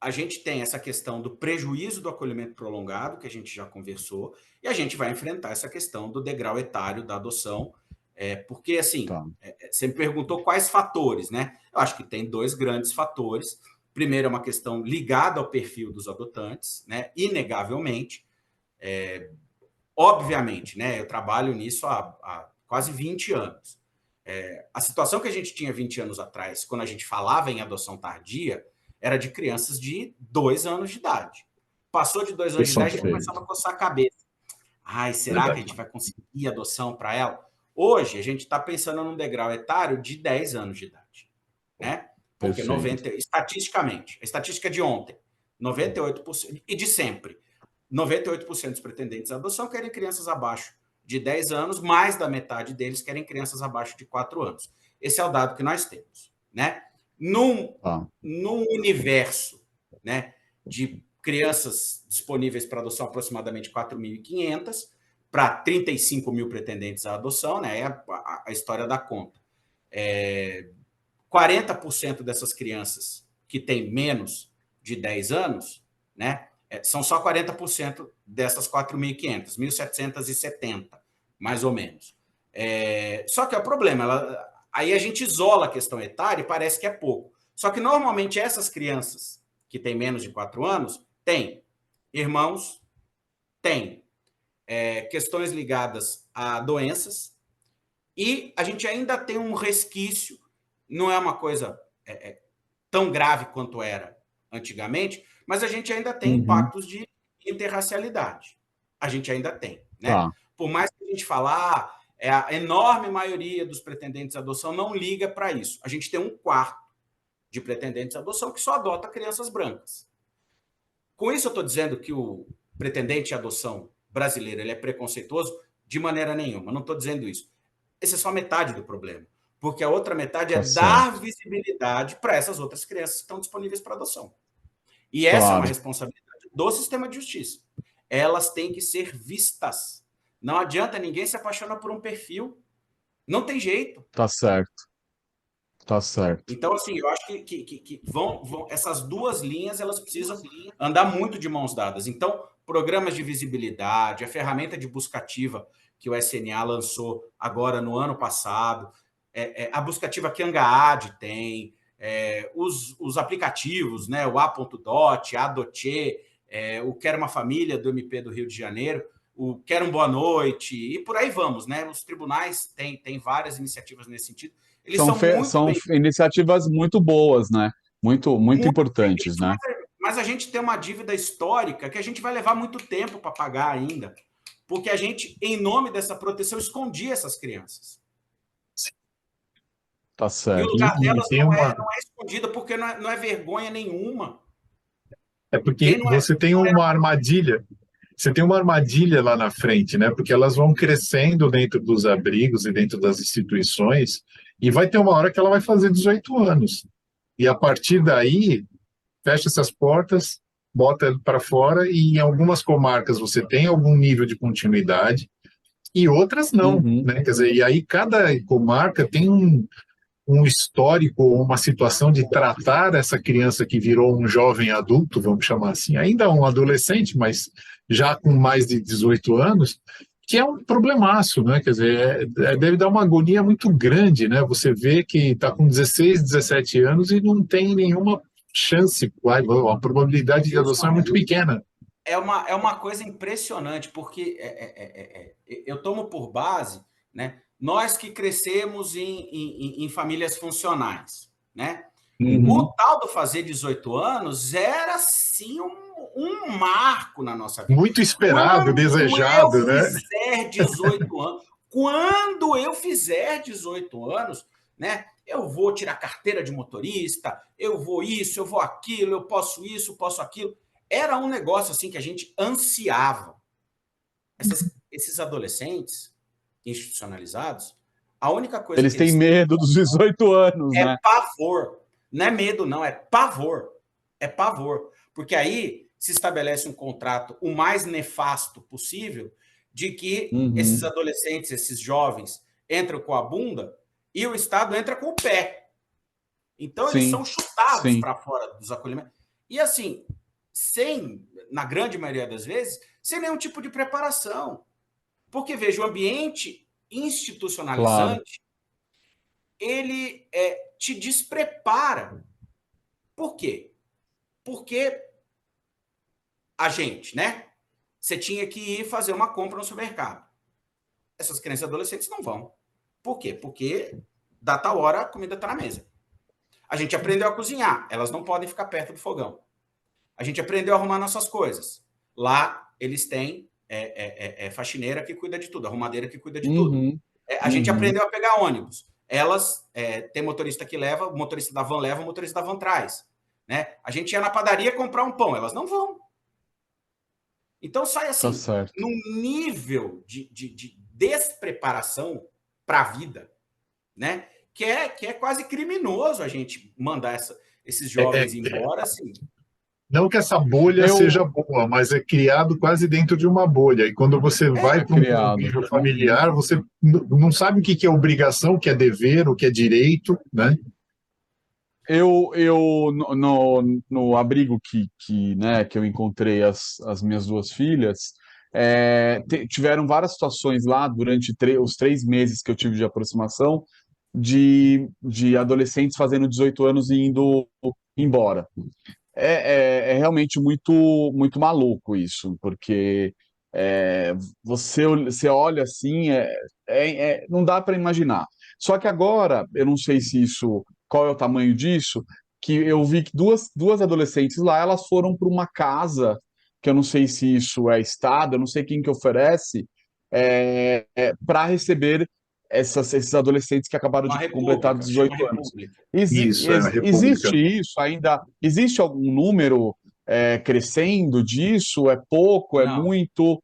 A gente tem essa questão do prejuízo do acolhimento prolongado, que a gente já conversou, e a gente vai enfrentar essa questão do degrau etário da adoção, porque, assim, Tá. você me perguntou quais fatores, né? Eu acho que tem 2 grandes fatores. Primeiro, é uma questão ligada ao perfil dos adotantes, né? Inegavelmente. Obviamente, né? Eu trabalho nisso há quase 20 anos. A situação que a gente tinha 20 anos atrás, quando a gente falava em adoção tardia, era de crianças de 2 anos de idade. Passou de 2 anos de idade, a gente começava Perfeito. a coçar a cabeça. Ai, será que a Verdade. gente vai conseguir adoção para ela? Hoje, a gente está pensando num degrau etário de 10 anos de idade, né? Porque Perfeito. estatisticamente, a estatística de ontem, 98%, e de sempre, 98% dos pretendentes à adoção querem crianças abaixo de 10 anos, mais da metade deles querem crianças abaixo de 4 anos. Esse é o dado que nós temos, né? Num, Tá. num universo, né, de crianças disponíveis para adoção, aproximadamente 4.500, para 35 mil pretendentes à adoção, né? É a história da conta. 40% dessas crianças que têm menos de 10 anos, né? São só 40% dessas 4.500, 1.770, mais ou menos. Só que é o problema, aí a gente isola a questão etária e parece que é pouco. Só que normalmente essas crianças que têm menos de 4 anos têm irmãos, têm questões ligadas a doenças, e a gente ainda tem um resquício, não é uma coisa tão grave quanto era antigamente, mas a gente ainda tem Uhum. impactos de interracialidade. A gente ainda tem, né? Tá. Por mais que a gente falar, a enorme maioria dos pretendentes à adoção não liga para isso. A gente tem 1/4 de pretendentes à adoção que só adota crianças brancas. Com isso, eu estou dizendo que o pretendente de adoção brasileiro ele é preconceituoso? De maneira nenhuma, não estou dizendo isso. Essa é só metade do problema. Porque a outra metade é Tá dar certo. visibilidade para essas outras crianças que estão disponíveis para adoção. E essa é uma Claro. responsabilidade do sistema de justiça. Elas têm que ser vistas. Não adianta ninguém se apaixonar por um perfil. Não tem jeito. Tá certo. Tá certo. Então, assim, eu acho que essas duas linhas elas precisam andar muito de mãos dadas. Então, programas de visibilidade, a ferramenta de busca ativa que o SNA lançou agora no ano passado, a busca ativa que a Angaad tem, os aplicativos, né, o A.dot, a Doche, o Quero uma Família do MP do Rio de Janeiro, o Quero um Boa Noite, e por aí vamos, né? Os tribunais têm várias iniciativas nesse sentido. Eles são muito São iniciativas muito boas, né? Muito muito importantes, né? mas a gente tem uma dívida histórica que a gente vai levar muito tempo para pagar ainda, porque a gente, em nome dessa proteção, escondia essas crianças. Tá E o certo. lugar delas tem não uma. é escondido, porque não é vergonha nenhuma. É porque você tem uma armadilha. Você tem uma armadilha lá na frente, né? Porque elas vão crescendo dentro dos abrigos e dentro das instituições, e vai ter uma hora que ela vai fazer 18 anos. E a partir daí, fecha essas portas, bota ele para fora, e em algumas comarcas você tem algum nível de continuidade, e outras não, Uhum. né? Quer dizer, e aí cada comarca tem um histórico, uma situação de tratar essa criança que virou um jovem adulto, vamos chamar assim, ainda um adolescente, mas já com mais de 18 anos, que é um problemaço, né? Quer dizer, deve dar uma agonia muito grande, né? Você vê que está com 16, 17 anos e não tem nenhuma chance, a probabilidade de adoção é muito pequena. É uma coisa impressionante, porque eu tomo por base, né? Nós que crescemos em famílias funcionais, né? Uhum. O tal do fazer 18 anos era, sim, um marco na nossa vida. Muito esperado, desejado, né? Quando eu fizer 18 anos, né? Eu vou tirar carteira de motorista, eu vou isso, eu vou aquilo, eu posso isso, eu posso aquilo. Era um negócio assim que a gente ansiava. Esses adolescentes institucionalizados, a única coisa Eles que têm medo dos 18 anos, é né? pavor. Não é medo, não, é pavor. É pavor. Porque aí se estabelece um contrato o mais nefasto possível de que esses adolescentes, esses jovens, entram com a bunda e o Estado entra com o pé. Então, eles são chutados para fora dos acolhimentos. E assim, na grande maioria das vezes, sem nenhum tipo de preparação. Porque, veja, o ambiente institucionalizante, ele te desprepara. Por quê? Porque a gente, né? Você tinha que ir fazer uma compra no supermercado. Essas crianças e adolescentes não vão. Por quê? Porque da tal hora a comida está na mesa. A gente aprendeu a cozinhar, elas não podem ficar perto do fogão. A gente aprendeu a arrumar nossas coisas. Lá eles têm faxineira que cuida de tudo, arrumadeira que cuida de tudo. A gente aprendeu a pegar ônibus. Elas têm motorista que leva, o motorista da van leva, o motorista da van traz. Né? A gente ia na padaria comprar um pão, elas não vão. Então sai assim, num nível de despreparação para a vida, né? Que é quase criminoso a gente mandar esses jovens embora assim. Não que essa bolha seja boa, mas é criado quase dentro de uma bolha. E quando você vai para um convívio familiar, você não sabe o que é obrigação, o que é dever, o que é direito, né? No abrigo que eu encontrei as minhas duas filhas, tiveram várias situações lá durante os 3 meses que eu tive de aproximação de adolescentes fazendo 18 anos e indo embora. É realmente muito, muito maluco isso, porque você olha assim, não dá para imaginar. Só que agora, eu não sei qual é o tamanho disso, que eu vi que duas adolescentes lá, elas foram para uma casa, que eu não sei se isso é Estado, eu não sei quem que oferece, para receber esses adolescentes que acabaram de completar 18 anos. Isso, é uma república. Existe isso ainda? Existe algum número crescendo disso? É pouco? É Não, muito?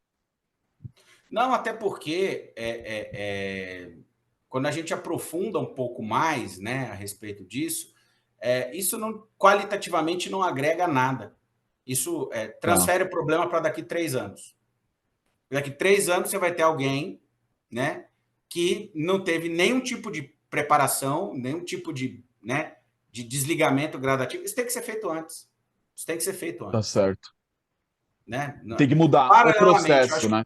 não, até porque quando a gente aprofunda um pouco mais, né, a respeito disso, isso não, qualitativamente não agrega nada. Isso Tá, transfere o problema para daqui 3 anos. Daqui 3 anos você vai ter alguém, né, que não teve nenhum tipo de preparação, nenhum tipo de, né, de desligamento gradativo. Isso tem que ser feito antes. Isso tem que ser feito tá antes, certo. né? Tem que mudar o Paralelamente, eu processo, acho, né?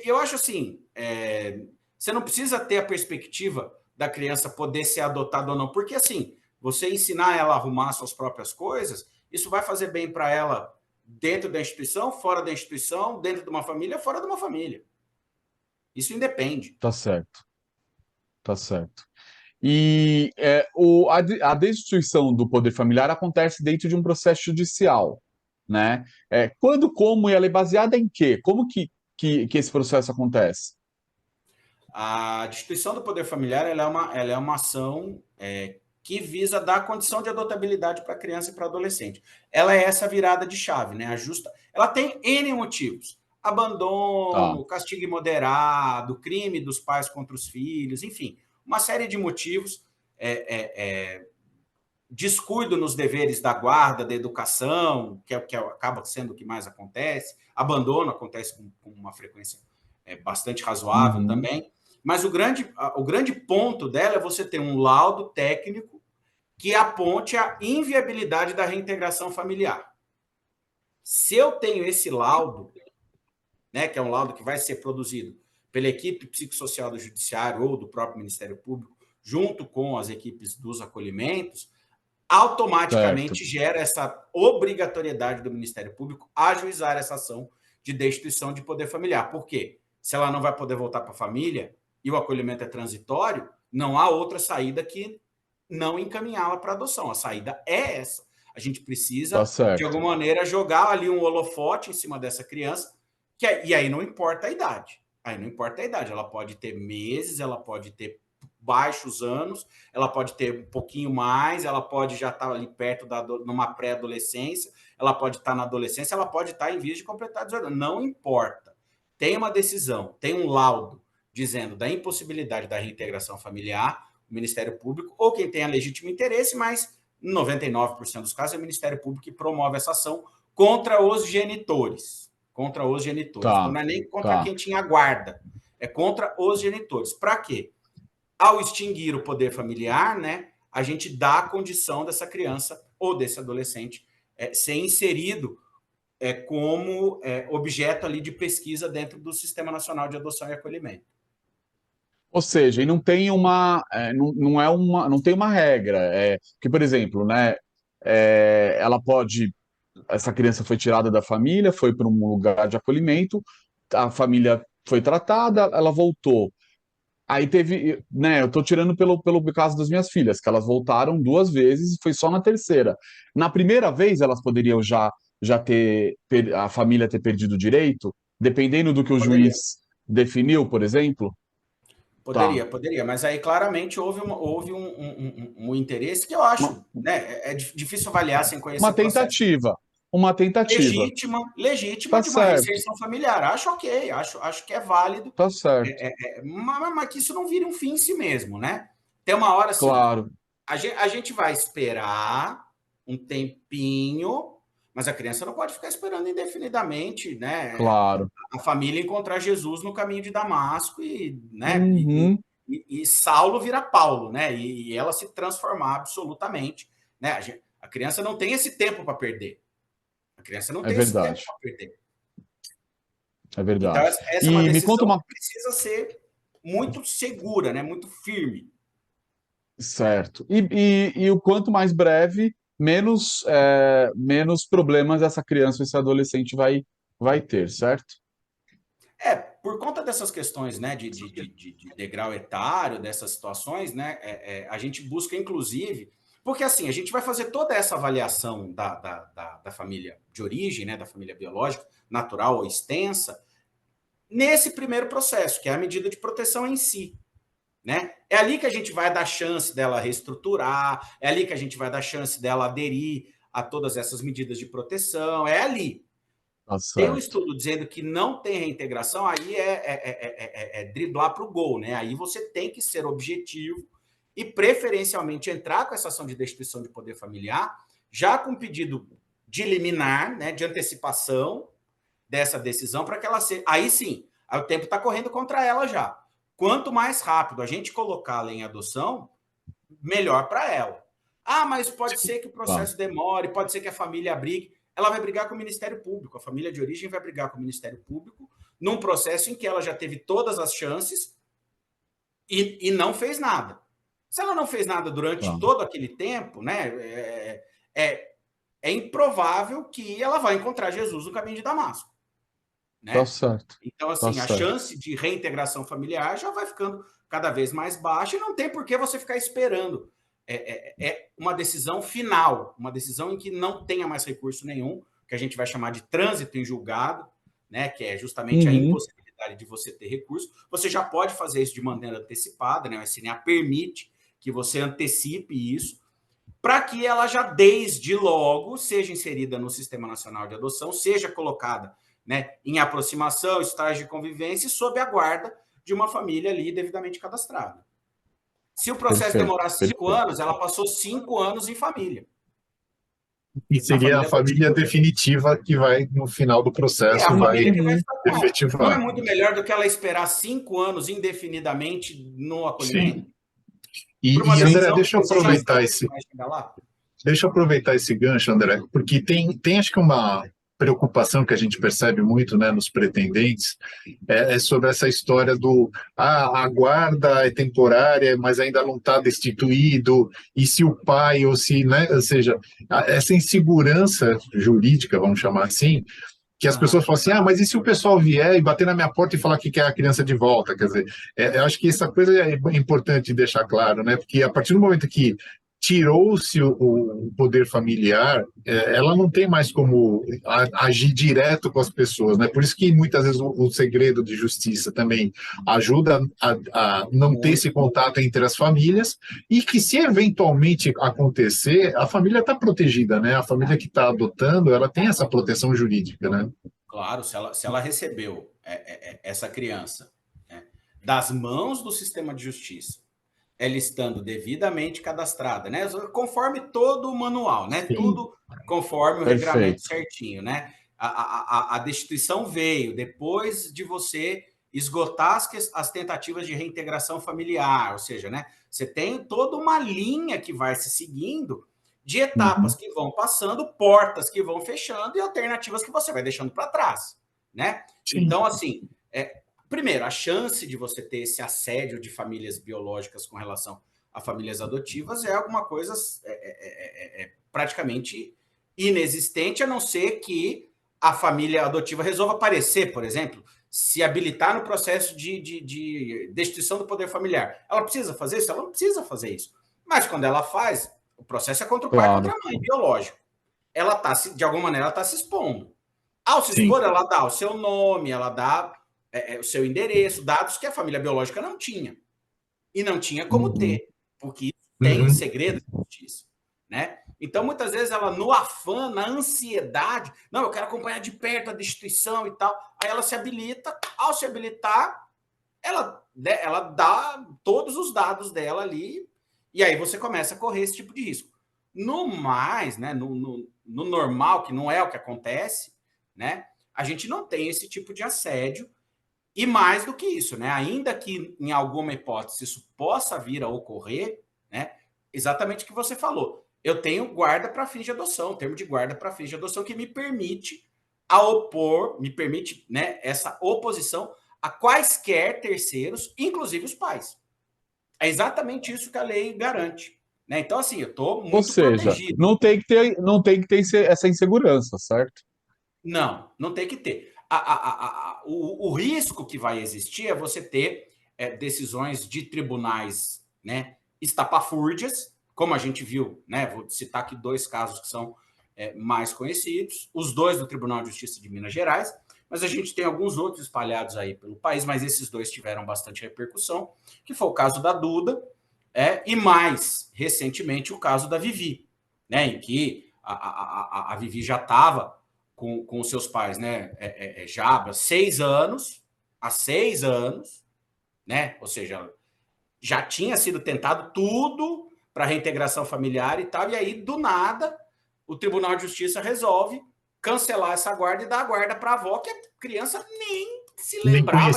eu acho assim, você não precisa ter a perspectiva da criança poder ser adotada ou não, porque assim, você ensinar ela a arrumar suas próprias coisas, isso vai fazer bem para ela dentro da instituição, fora da instituição, dentro de uma família, fora de uma família. Isso independe. Tá certo, tá certo. E a destituição do poder familiar acontece dentro de um processo judicial, né? Quando, como e ela é baseada em quê? Como que esse processo acontece? A destituição do poder familiar ela é uma ação que visa dar condição de adotabilidade para a criança e para o adolescente. Ela é essa virada de chave, né? Ela tem N motivos. Tá, Abandono, castigo imoderado, crime dos pais contra os filhos, enfim, uma série de motivos. Descuido nos deveres da guarda, da educação, que acaba sendo o que mais acontece. Abandono acontece com uma frequência bastante razoável uhum, também. Mas o grande ponto dela é você ter um laudo técnico que aponte a inviabilidade da reintegração familiar. Se eu tenho esse laudo, né, que é um laudo que vai ser produzido pela equipe psicossocial do Judiciário ou do próprio Ministério Público, junto com as equipes dos acolhimentos, certo, automaticamente gera essa obrigatoriedade do Ministério Público ajuizar essa ação de destituição de poder familiar. Por quê? Se ela não vai poder voltar para a família e o acolhimento é transitório, não há outra saída que não encaminhá-la para adoção. A saída é essa. A gente tá precisa, de certo, alguma maneira, jogar ali um holofote em cima dessa criança, e aí não importa a idade. Aí não importa a idade. Ela pode ter meses, ela pode ter baixos anos, ela pode ter um pouquinho mais, ela pode já estar ali perto numa pré-adolescência, ela pode estar na adolescência, ela pode estar em vias de completar 18 anos. Não importa. Tem uma decisão, tem um laudo dizendo da impossibilidade da reintegração familiar, o Ministério Público, ou quem tem a legítimo interesse, mas em 99% dos casos é o Ministério Público que promove essa ação contra os genitores. Contra os genitores. Então tá, não é nem contra tá. quem tinha guarda, é contra os genitores. Para quê? Ao extinguir o poder familiar, né, a gente dá a condição dessa criança ou desse adolescente ser inserido como objeto ali de pesquisa dentro do Sistema Nacional de Adoção e Acolhimento. Ou seja, e não tem não tem uma regra. Que, por exemplo, né, ela pode, essa criança foi tirada da família, foi para um lugar de acolhimento, a família foi tratada, ela voltou. Aí teve, né, eu tô tirando pelo caso das minhas filhas, que elas voltaram 2 vezes e foi só na terceira. Na primeira vez, elas poderiam já ter, a família ter perdido o direito, dependendo do que o Poderia, juiz definiu, por exemplo? Tá. poderia, mas aí claramente houve um interesse que eu Uma, acho, né, difícil avaliar sem conhecer uma o processo. tentativa. Uma tentativa. Legítima Tá de uma certo, reinserção familiar. Acho ok, acho que é válido, tá certo. mas que isso não vire um fim em si mesmo, né? Tem uma hora assim, Claro, a gente vai esperar um tempinho, mas a criança não pode ficar esperando indefinidamente, né? claro. A família encontrar Jesus no caminho de Damasco né? Uhum, E Saulo vira Paulo, né? E ela se transformar absolutamente, né? A criança não tem esse tempo para perder. A criança não é tem esse tempo verdade. para perder. É Então, verdade. essa é uma E me conta decisão uma. que precisa ser muito segura, né? Muito firme. Certo. E o quanto mais breve, menos problemas essa criança ou esse adolescente vai ter, certo? Por conta dessas questões, né, de degrau etário, dessas situações, né, a gente busca, inclusive, porque assim, a gente vai fazer toda essa avaliação da família de origem, né, da família biológica, natural ou extensa, nesse primeiro processo, que é a medida de proteção em si. Né? É ali que a gente vai dar chance dela reestruturar, é ali que a gente vai dar chance dela aderir a todas essas medidas de proteção, é ali. Tá Tem um certo. estudo dizendo que não tem reintegração, aí driblar para o gol, né? Aí você tem que ser objetivo e, preferencialmente, entrar com essa ação de destituição de poder familiar, já com pedido de liminar, né, de antecipação dessa decisão, para que ela seja. Aí sim, aí o tempo está correndo contra ela já. Quanto mais rápido a gente colocá-la em adoção, melhor para ela. Ah, mas pode ser que o Tá. processo demore, pode ser que a família brigue. Ela vai brigar com o Ministério Público. A família de origem vai brigar com o Ministério Público num processo em que ela já teve todas as chances e não fez nada. Se ela não fez nada durante Tá. todo aquele tempo, né, é improvável que ela vai encontrar Jesus no caminho de Damasco. Né? Tá certo. Então, assim, a chance de reintegração familiar já vai ficando cada vez mais baixa e não tem por que você ficar esperando. É uma decisão final, uma decisão em que não tenha mais recurso nenhum, que a gente vai chamar de trânsito em julgado, né, que é justamente a impossibilidade de você ter recurso. Você já pode fazer isso de maneira antecipada, né? O SNA permite que você antecipe isso, para que ela já desde logo seja inserida no Sistema Nacional de Adoção, seja colocada, né, em aproximação, estágio de convivência, sob a guarda de uma família ali devidamente cadastrada. Se o processo demorar 5 anos, ela passou 5 anos em família. E seria a família definitiva que vai, no final do processo, vai efetivar. Não é muito melhor do que ela esperar 5 anos indefinidamente no acolhimento? Sim. E André, deixa eu aproveitar esse gancho, André, porque tem acho que uma preocupação que a gente percebe muito, né, nos pretendentes, é sobre essa história do a guarda é temporária, mas ainda não está destituído, e se o pai, ou se, né, ou seja, essa insegurança jurídica, vamos chamar assim, que as pessoas falam assim, mas e se o pessoal vier e bater na minha porta e falar que quer a criança de volta? Quer dizer, eu acho que essa coisa é importante deixar claro, né? Porque a partir do momento que tirou-se o poder familiar, ela não tem mais como agir direto com as pessoas, né? Por isso que muitas vezes o segredo de justiça também ajuda a não ter esse contato entre as famílias, e que se eventualmente acontecer, a família está protegida, né? A família que está adotando, ela tem essa proteção jurídica, né? Claro, se ela recebeu essa criança, né, das mãos do sistema de justiça, ela estando devidamente cadastrada, né? Conforme todo o manual, né? Sim. Tudo conforme o regramento certinho, né? A destituição veio depois de você esgotar as tentativas de reintegração familiar, ou seja, né? Você tem toda uma linha que vai se seguindo de etapas que vão passando, portas que vão fechando e alternativas que você vai deixando para trás, né? Sim. Então, assim, primeiro, a chance de você ter esse assédio de famílias biológicas com relação a famílias adotivas é alguma coisa praticamente inexistente, a não ser que a família adotiva resolva aparecer, por exemplo, se habilitar no processo de destituição do poder familiar. Ela precisa fazer isso? Ela não precisa fazer isso. Mas quando ela faz, o processo é contra o pai e contra a mãe, biológico. Ela está, de alguma maneira, ela está se expondo. Ao se expor, ela dá o seu nome, ela dá o seu endereço, dados que a família biológica não tinha. E não tinha como ter, porque isso tem segredo de justiça, né? Então, muitas vezes, ela, no afã, na ansiedade, não, eu quero acompanhar de perto a destituição e tal, aí ela se habilita, ao se habilitar, ela dá todos os dados dela ali, e aí você começa a correr esse tipo de risco. No mais, né, no normal, que não é o que acontece, né, a gente não tem esse tipo de assédio. E mais do que isso, né? Ainda que em alguma hipótese isso possa vir a ocorrer, né? Exatamente o que você falou. Eu tenho guarda para fins de adoção, termo de guarda para fins de adoção que me permite né, essa oposição a quaisquer terceiros, inclusive os pais. É exatamente isso que a lei garante. Né? Então, assim, eu estou muito protegido. Não tem que ter essa insegurança, certo? Não tem que ter. O risco que vai existir é você ter decisões de tribunais, né, estapafúrdias, como a gente viu, né? Vou citar aqui 2 casos que são mais conhecidos, os 2 do Tribunal de Justiça de Minas Gerais, mas a gente tem alguns outros espalhados aí pelo país, mas esses 2 tiveram bastante repercussão, que foi o caso da Duda e mais recentemente o caso da Vivi, né, em que a Vivi já estava com os seus pais, né? Já há 6 anos, né? Ou seja, já tinha sido tentado tudo para reintegração familiar e tal, e aí, do nada, o Tribunal de Justiça resolve cancelar essa guarda e dar a guarda para a avó, que a criança nem se lembrava,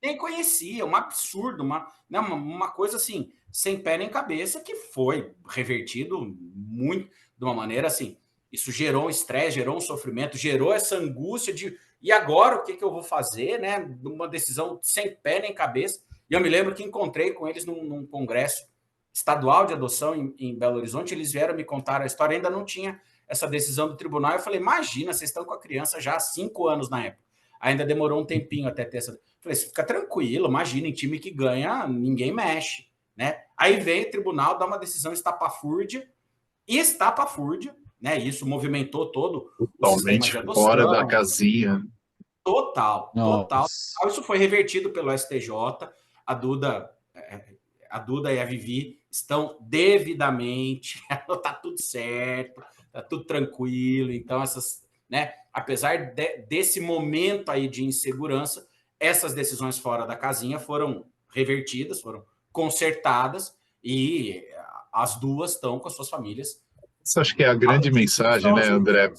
nem conhecia, um absurdo, uma coisa assim, sem pé nem cabeça, que foi revertido muito, de uma maneira assim, isso gerou um estresse, gerou um sofrimento, gerou essa angústia de, e agora o que eu vou fazer, né? Uma decisão sem pé nem cabeça. E eu me lembro que encontrei com eles num congresso estadual de adoção em Belo Horizonte, eles vieram me contar a história, ainda não tinha essa decisão do tribunal. Eu falei, imagina, vocês estão com a criança já há 5 anos na época. Ainda demorou um tempinho até ter essa... Eu falei, fica tranquilo, imagina, em time que ganha, ninguém mexe, né? Aí vem o tribunal, dá uma decisão estapafúrdia, né? Isso movimentou todo o sistema de adoção. Fora da casinha. Total. Isso foi revertido pelo STJ. A Duda e a Vivi estão devidamente, tá tudo certo, tá tudo tranquilo. Então, né, apesar desse momento aí de insegurança, essas decisões fora da casinha foram revertidas, foram consertadas, e as duas estão com as suas famílias. Isso acho que é a grande mensagem, né, André?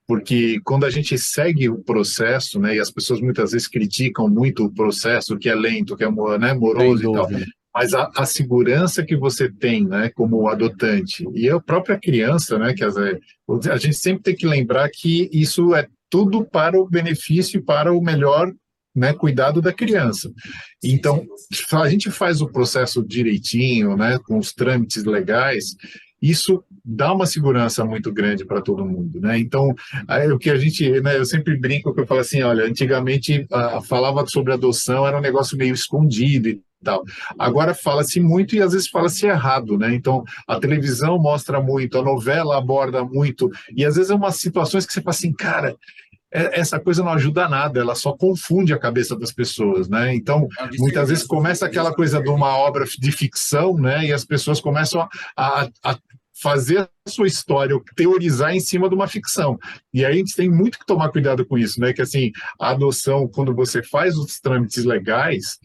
Porque quando a gente segue o processo, né, e as pessoas muitas vezes criticam muito o processo, que é lento, que é, né, moroso e tal, mas a segurança que você tem, né, como adotante, e a própria criança, né, que a gente sempre tem que lembrar que isso é tudo para o benefício e para o melhor, né, cuidado da criança. Então, a gente faz o processo direitinho, né, com os trâmites legais, isso dá uma segurança muito grande para todo mundo, né? Então, o que a gente, né, eu sempre brinco que eu falo assim, olha, antigamente falava sobre adoção, era um negócio meio escondido e tal. Agora fala-se muito e às vezes fala-se errado, né? Então, a televisão mostra muito, a novela aborda muito, e às vezes é umas situações que você fala assim, cara, essa coisa não ajuda nada, ela só confunde a cabeça das pessoas, né? Então, muitas vezes começa aquela coisa de uma obra de ficção, né? E as pessoas começam a fazer a sua história, teorizar em cima de uma ficção. E aí a gente tem muito que tomar cuidado com isso, né? Que assim, a adoção, quando você faz os trâmites legais,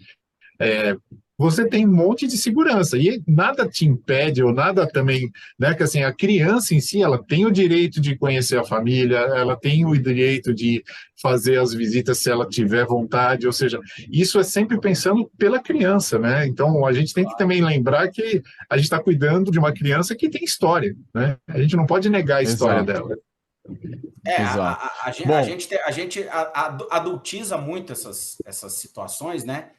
você tem um monte de segurança e nada te impede ou nada também, né, que assim, a criança em si, ela tem o direito de conhecer a família, ela tem o direito de fazer as visitas se ela tiver vontade, ou seja, isso é sempre pensando pela criança, né? Então a gente tem que também lembrar que a gente está cuidando de uma criança que tem história, né? A gente não pode negar a história dela. A gente adultiza muito essas situações, né?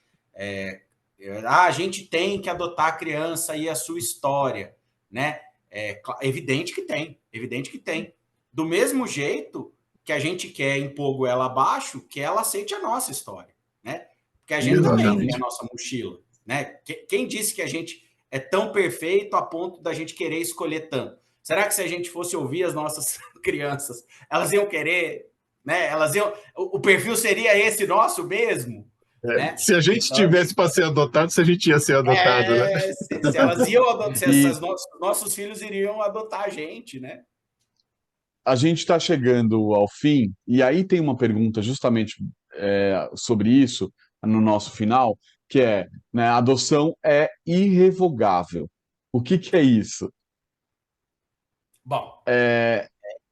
A gente tem que adotar a criança e a sua história, né? É evidente que tem. Do mesmo jeito que a gente quer impor goela abaixo, que ela aceite a nossa história, né? Porque a gente também tem a nossa mochila, né? Quem disse que a gente é tão perfeito a ponto da gente querer escolher tanto? Será que se a gente fosse ouvir as nossas crianças, elas iam querer, né? O perfil seria esse nosso mesmo? Né? Se a gente tivesse para ser adotado, se a gente ia ser adotado, né? Se elas iam adotar, se nossos filhos iriam adotar a gente, né? A gente está chegando ao fim, e aí tem uma pergunta justamente sobre isso no nosso final, que é, né, a adoção é irrevogável. O que é isso? Bom,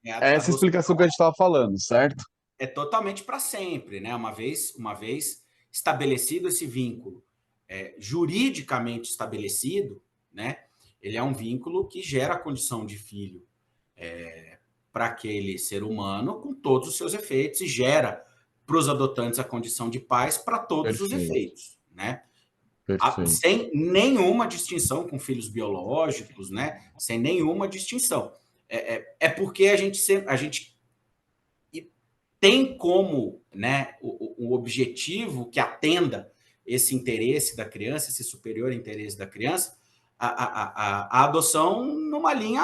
essa explicação que a gente estava falando, certo? É totalmente para sempre, né? Uma vez estabelecido esse vínculo, juridicamente estabelecido, né? Ele é um vínculo que gera a condição de filho para aquele ser humano com todos os seus efeitos e gera para os adotantes a condição de pais para todos os efeitos, né? Sem nenhuma distinção com filhos biológicos, né? Sem nenhuma distinção. Porque a gente tem como, né, o objetivo que atenda esse interesse da criança, esse superior interesse da criança, a adoção numa linha,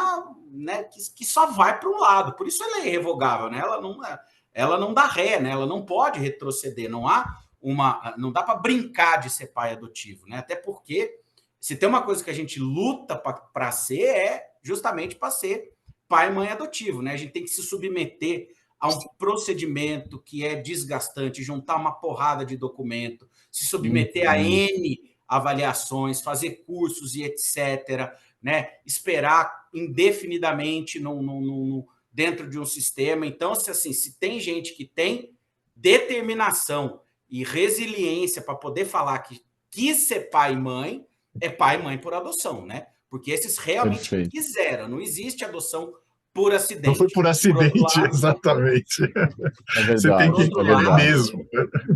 né, que só vai para um lado. Por isso ela é irrevogável, né? Ela não dá ré, né? Ela não pode retroceder. Não dá para brincar de ser pai adotivo, né? Até porque se tem uma coisa que a gente luta para ser, é justamente para ser pai e mãe adotivo, né? A gente tem que se submeter a um procedimento que é desgastante, juntar uma porrada de documento, se submeter a N avaliações, fazer cursos e etc., né? Esperar indefinidamente dentro de um sistema. Então, se tem gente que tem determinação e resiliência para poder falar que quis ser pai e mãe, é pai e mãe por adoção, né? Porque esses realmente quiseram. Não existe adoção por acidente. Não foi por acidente, lado, exatamente. É verdade. Você tem que querer mesmo.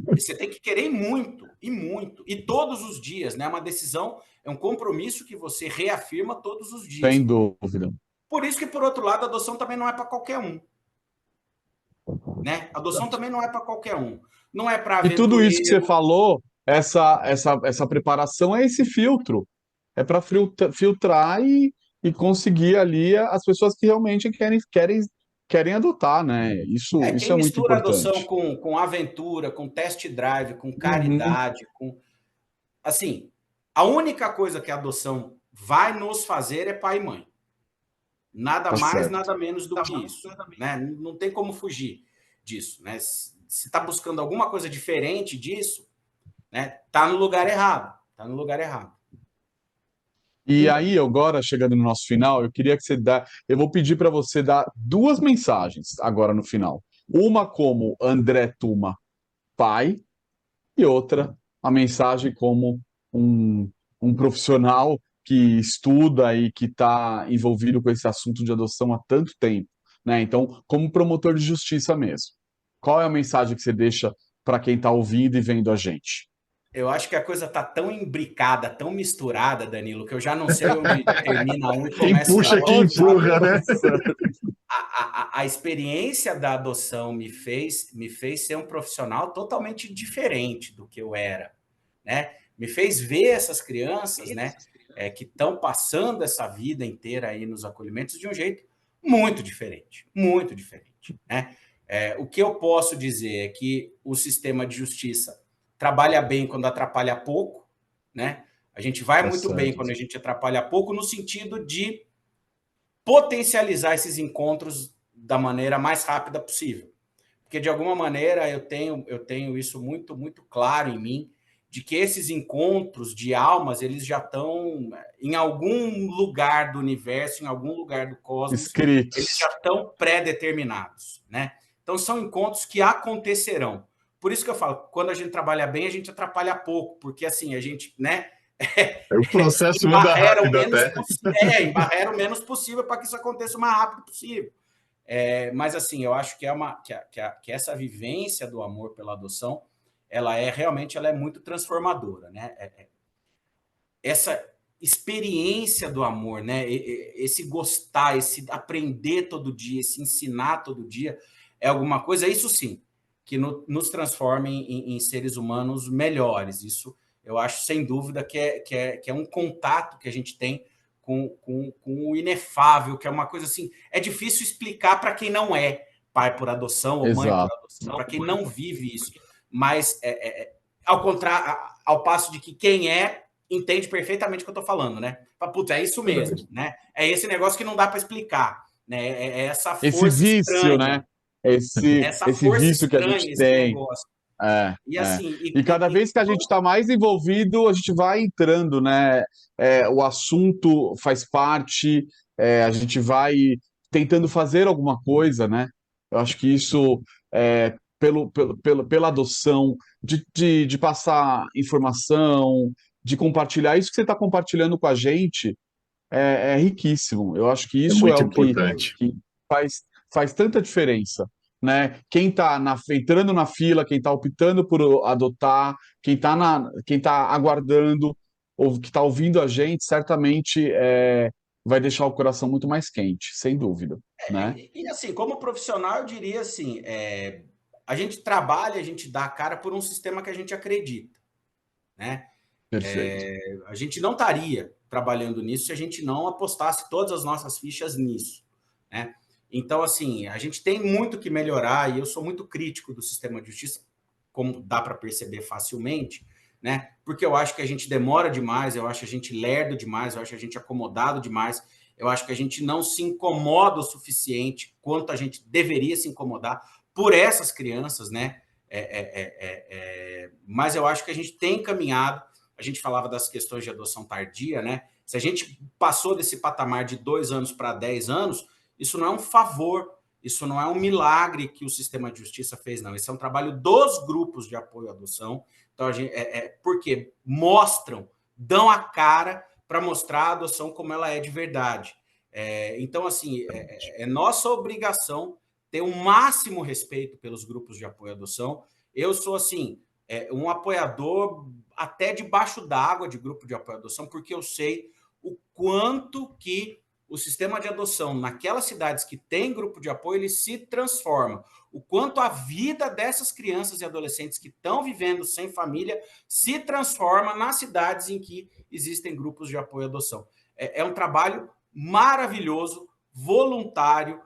Você tem que querer muito, e muito. E todos os dias, né? É uma decisão, é um compromisso que você reafirma todos os dias. Sem dúvida. Por isso que, por outro lado, a adoção também não é para qualquer um. Né? A adoção também não é para qualquer um. Não é para E tudo isso que você falou, essa preparação é esse filtro. É para filtrar e conseguir ali as pessoas que realmente querem adotar, né? Isso é muito mistura importante. Adoção com aventura, com test drive, com caridade, com... Assim, a única coisa que a adoção vai nos fazer é pai e mãe. Nada mais, certo. Nada menos do que isso. Né? Não tem como fugir disso. Né? Se está buscando alguma coisa diferente disso, né? Tá no lugar errado. Tá no lugar errado. E aí, agora, chegando no nosso final, eu vou pedir para você dar 2 mensagens agora no final. Uma como André Tuma, pai, e outra, a mensagem como um profissional que estuda e que está envolvido com esse assunto de adoção há tanto tempo, né? Então, como promotor de justiça mesmo. Qual é a mensagem que você deixa para quem está ouvindo e vendo a gente? Eu acho que a coisa tá tão imbricada, tão misturada, Danilo, que eu já não sei onde termina um e começa o outro. Quem puxa, quem empurra, né? A experiência da adoção me fez ser um profissional totalmente diferente do que eu era, né? Me fez ver essas crianças, né, que estão passando essa vida inteira aí nos acolhimentos de um jeito muito diferente, né? O que eu posso dizer é que o sistema de justiça trabalha bem quando atrapalha pouco, né? A gente vai muito bem quando a gente atrapalha pouco, no sentido de potencializar esses encontros da maneira mais rápida possível. Porque, de alguma maneira, eu tenho isso muito, muito claro em mim, de que esses encontros de almas, eles já estão em algum lugar do universo, em algum lugar do cosmos, escritos. Eles já estão pré-determinados, né? Então, são encontros que acontecerão. Por isso que eu falo, quando a gente trabalha bem, a gente atrapalha pouco, porque assim, a gente, né? O processo anda rápido até. Embarrera o menos possível para que isso aconteça o mais rápido possível. Mas assim, eu acho que essa vivência do amor pela adoção, ela é muito transformadora, né? Essa experiência do amor, né? Esse gostar, esse aprender todo dia, esse ensinar todo dia, é alguma coisa, isso sim, que nos transforma em seres humanos melhores. Isso eu acho, sem dúvida, que é um contato que a gente tem com o inefável, que é uma coisa assim, é difícil explicar para quem não é pai por adoção ou mãe por adoção, para quem não vive isso. Mas, ao contrário, ao passo de que quem entende perfeitamente o que eu estou falando, né? Putz, é isso mesmo, né? É esse negócio que não dá para explicar, né? É essa força esse vício, estranha, né? Esse vício que a gente tem. E cada vez que a gente está mais envolvido, a gente vai entrando, né? O assunto faz parte, a gente vai tentando fazer alguma coisa, né? Eu acho que isso, pela adoção, de passar informação, de compartilhar, isso que você está compartilhando com a gente é riquíssimo. Eu acho que isso muito o importante. que faz tanta diferença. Né? Quem está entrando na fila, quem está optando por adotar, quem tá aguardando, ou que está ouvindo a gente, certamente vai deixar o coração muito mais quente, sem dúvida. Né? E assim, como profissional, eu diria assim, a gente trabalha, a gente dá a cara por um sistema que a gente acredita. Né? Perfeito. A gente não estaria trabalhando nisso se a gente não apostasse todas as nossas fichas nisso. Né? Então, assim, a gente tem muito que melhorar e eu sou muito crítico do sistema de justiça, como dá para perceber facilmente, né? Porque eu acho que a gente demora demais, eu acho a gente lerdo demais, eu acho a gente acomodado demais Eu acho que a gente não se incomoda o suficiente quanto a gente deveria se incomodar por essas crianças, né? Mas eu acho que a gente tem caminhado. A gente falava das questões de adoção tardia, né? Se a gente passou desse patamar de 2 anos para 10 anos, isso não é um favor, isso não é um milagre que o sistema de justiça fez, não. Esse é um trabalho dos grupos de apoio à adoção. Então, porque mostram, dão a cara para mostrar a adoção como ela é de verdade. Então, assim, é nossa obrigação ter o máximo respeito pelos grupos de apoio à adoção. Eu sou, assim, um apoiador até debaixo d'água de grupo de apoio à adoção, porque eu sei o quanto que o sistema de adoção naquelas cidades que tem grupo de apoio, ele se transforma. O quanto a vida dessas crianças e adolescentes que estão vivendo sem família se transforma nas cidades em que existem grupos de apoio à adoção. É um trabalho maravilhoso, voluntário,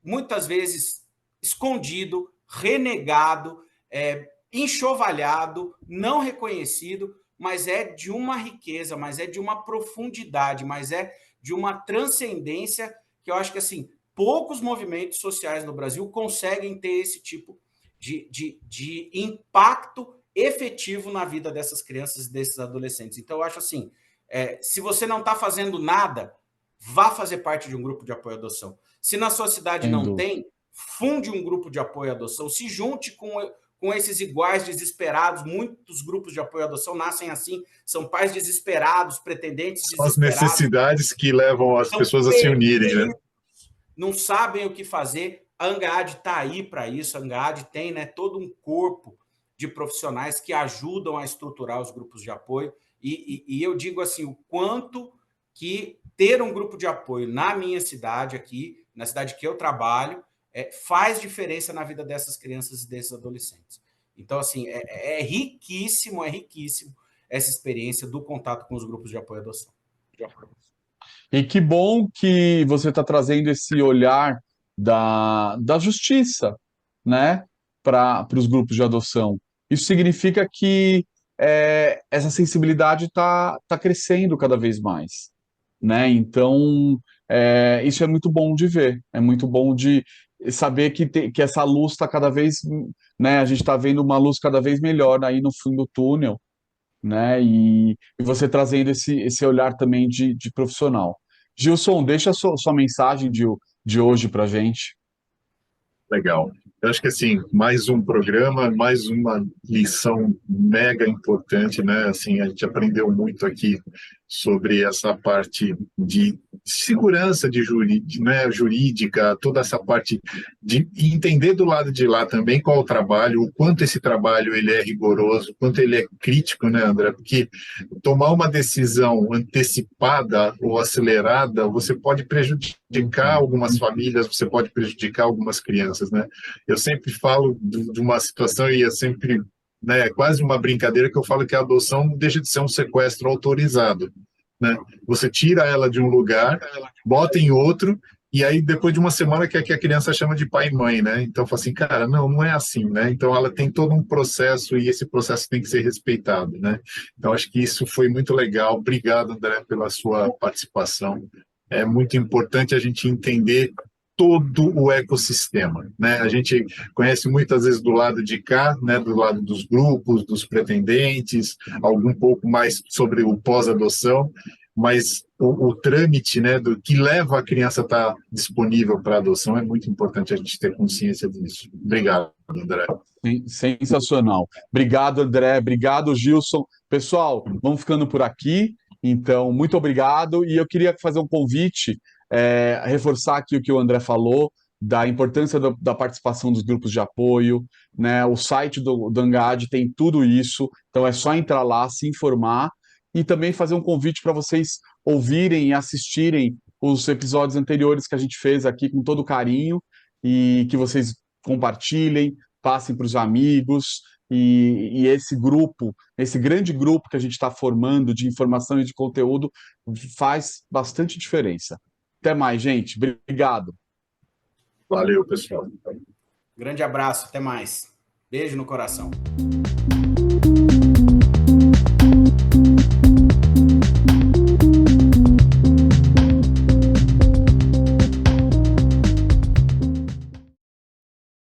muitas vezes escondido, renegado, enxovalhado, não reconhecido, mas é de uma riqueza, mas é de uma profundidade, mas é de uma transcendência que eu acho que, assim, poucos movimentos sociais no Brasil conseguem ter esse tipo de impacto efetivo na vida dessas crianças e desses adolescentes. Então, eu acho assim, se você não está fazendo nada, vá fazer parte de um grupo de apoio à adoção. Se na sua cidade não tem, funde um grupo de apoio à adoção, se junte com esses iguais desesperados. Muitos grupos de apoio à adoção nascem assim, são pais desesperados, pretendentes desesperados. São as necessidades que levam as pessoas a se unirem, né? Não sabem o que fazer. A ANGAAD está aí para isso. A ANGAAD tem, né, todo um corpo de profissionais que ajudam a estruturar os grupos de apoio. E eu digo assim, o quanto que ter um grupo de apoio na minha cidade aqui, na cidade que eu trabalho, faz diferença na vida dessas crianças e desses adolescentes. Então, assim, é riquíssimo essa experiência do contato com os grupos de apoio à adoção. E que bom que você está trazendo esse olhar da justiça, né, para os grupos de adoção. Isso significa que essa sensibilidade está crescendo cada vez mais, né? Então, isso é muito bom de ver, é muito bom de saber que essa luz está cada vez, né? A gente está vendo uma luz cada vez melhor aí no fim do túnel, né? E você trazendo esse olhar também de profissional. Gilson, deixa a sua mensagem de hoje para a gente. Legal. Eu acho que, assim, mais um programa, mais uma lição mega importante, né? Assim, a gente aprendeu muito aqui sobre essa parte de segurança né, jurídica, toda essa parte de entender do lado de lá também qual o trabalho, o quanto esse trabalho ele é rigoroso, o quanto ele é crítico, né, André? Porque tomar uma decisão antecipada ou acelerada, você pode prejudicar algumas famílias, você pode prejudicar algumas crianças, né? Eu sempre falo de uma situação e é sempre, né, quase uma brincadeira que eu falo que a adoção não deixa de ser um sequestro autorizado, né? Você tira ela de um lugar, bota em outro, e aí depois de uma semana que a criança chama de pai e mãe, né? Então fala assim, cara, não é assim, né? Então ela tem todo um processo e esse processo tem que ser respeitado, né? Então acho que isso foi muito legal. Obrigado, André, pela sua participação. É muito importante a gente entender todo o ecossistema, né? A gente conhece muitas vezes do lado de cá, né, do lado dos grupos, dos pretendentes, algum pouco mais sobre o pós-adoção, mas o trâmite, né, do que leva a criança a estar disponível para adoção é muito importante a gente ter consciência disso. Obrigado, André. Sensacional. Obrigado, André. Obrigado, Gilson. Pessoal, vamos ficando por aqui. Então, muito obrigado. E eu queria fazer um convite, reforçar aqui o que o André falou, da importância da participação dos grupos de apoio, né? O site do ANGAAD tem tudo isso, então é só entrar lá, se informar e também fazer um convite para vocês ouvirem e assistirem os episódios anteriores que a gente fez aqui com todo carinho e que vocês compartilhem, passem para os amigos. E esse grupo, esse grande grupo que a gente está formando de informação e de conteúdo faz bastante diferença. Até mais, gente. Obrigado. Valeu, pessoal. Grande abraço, até mais. Beijo no coração.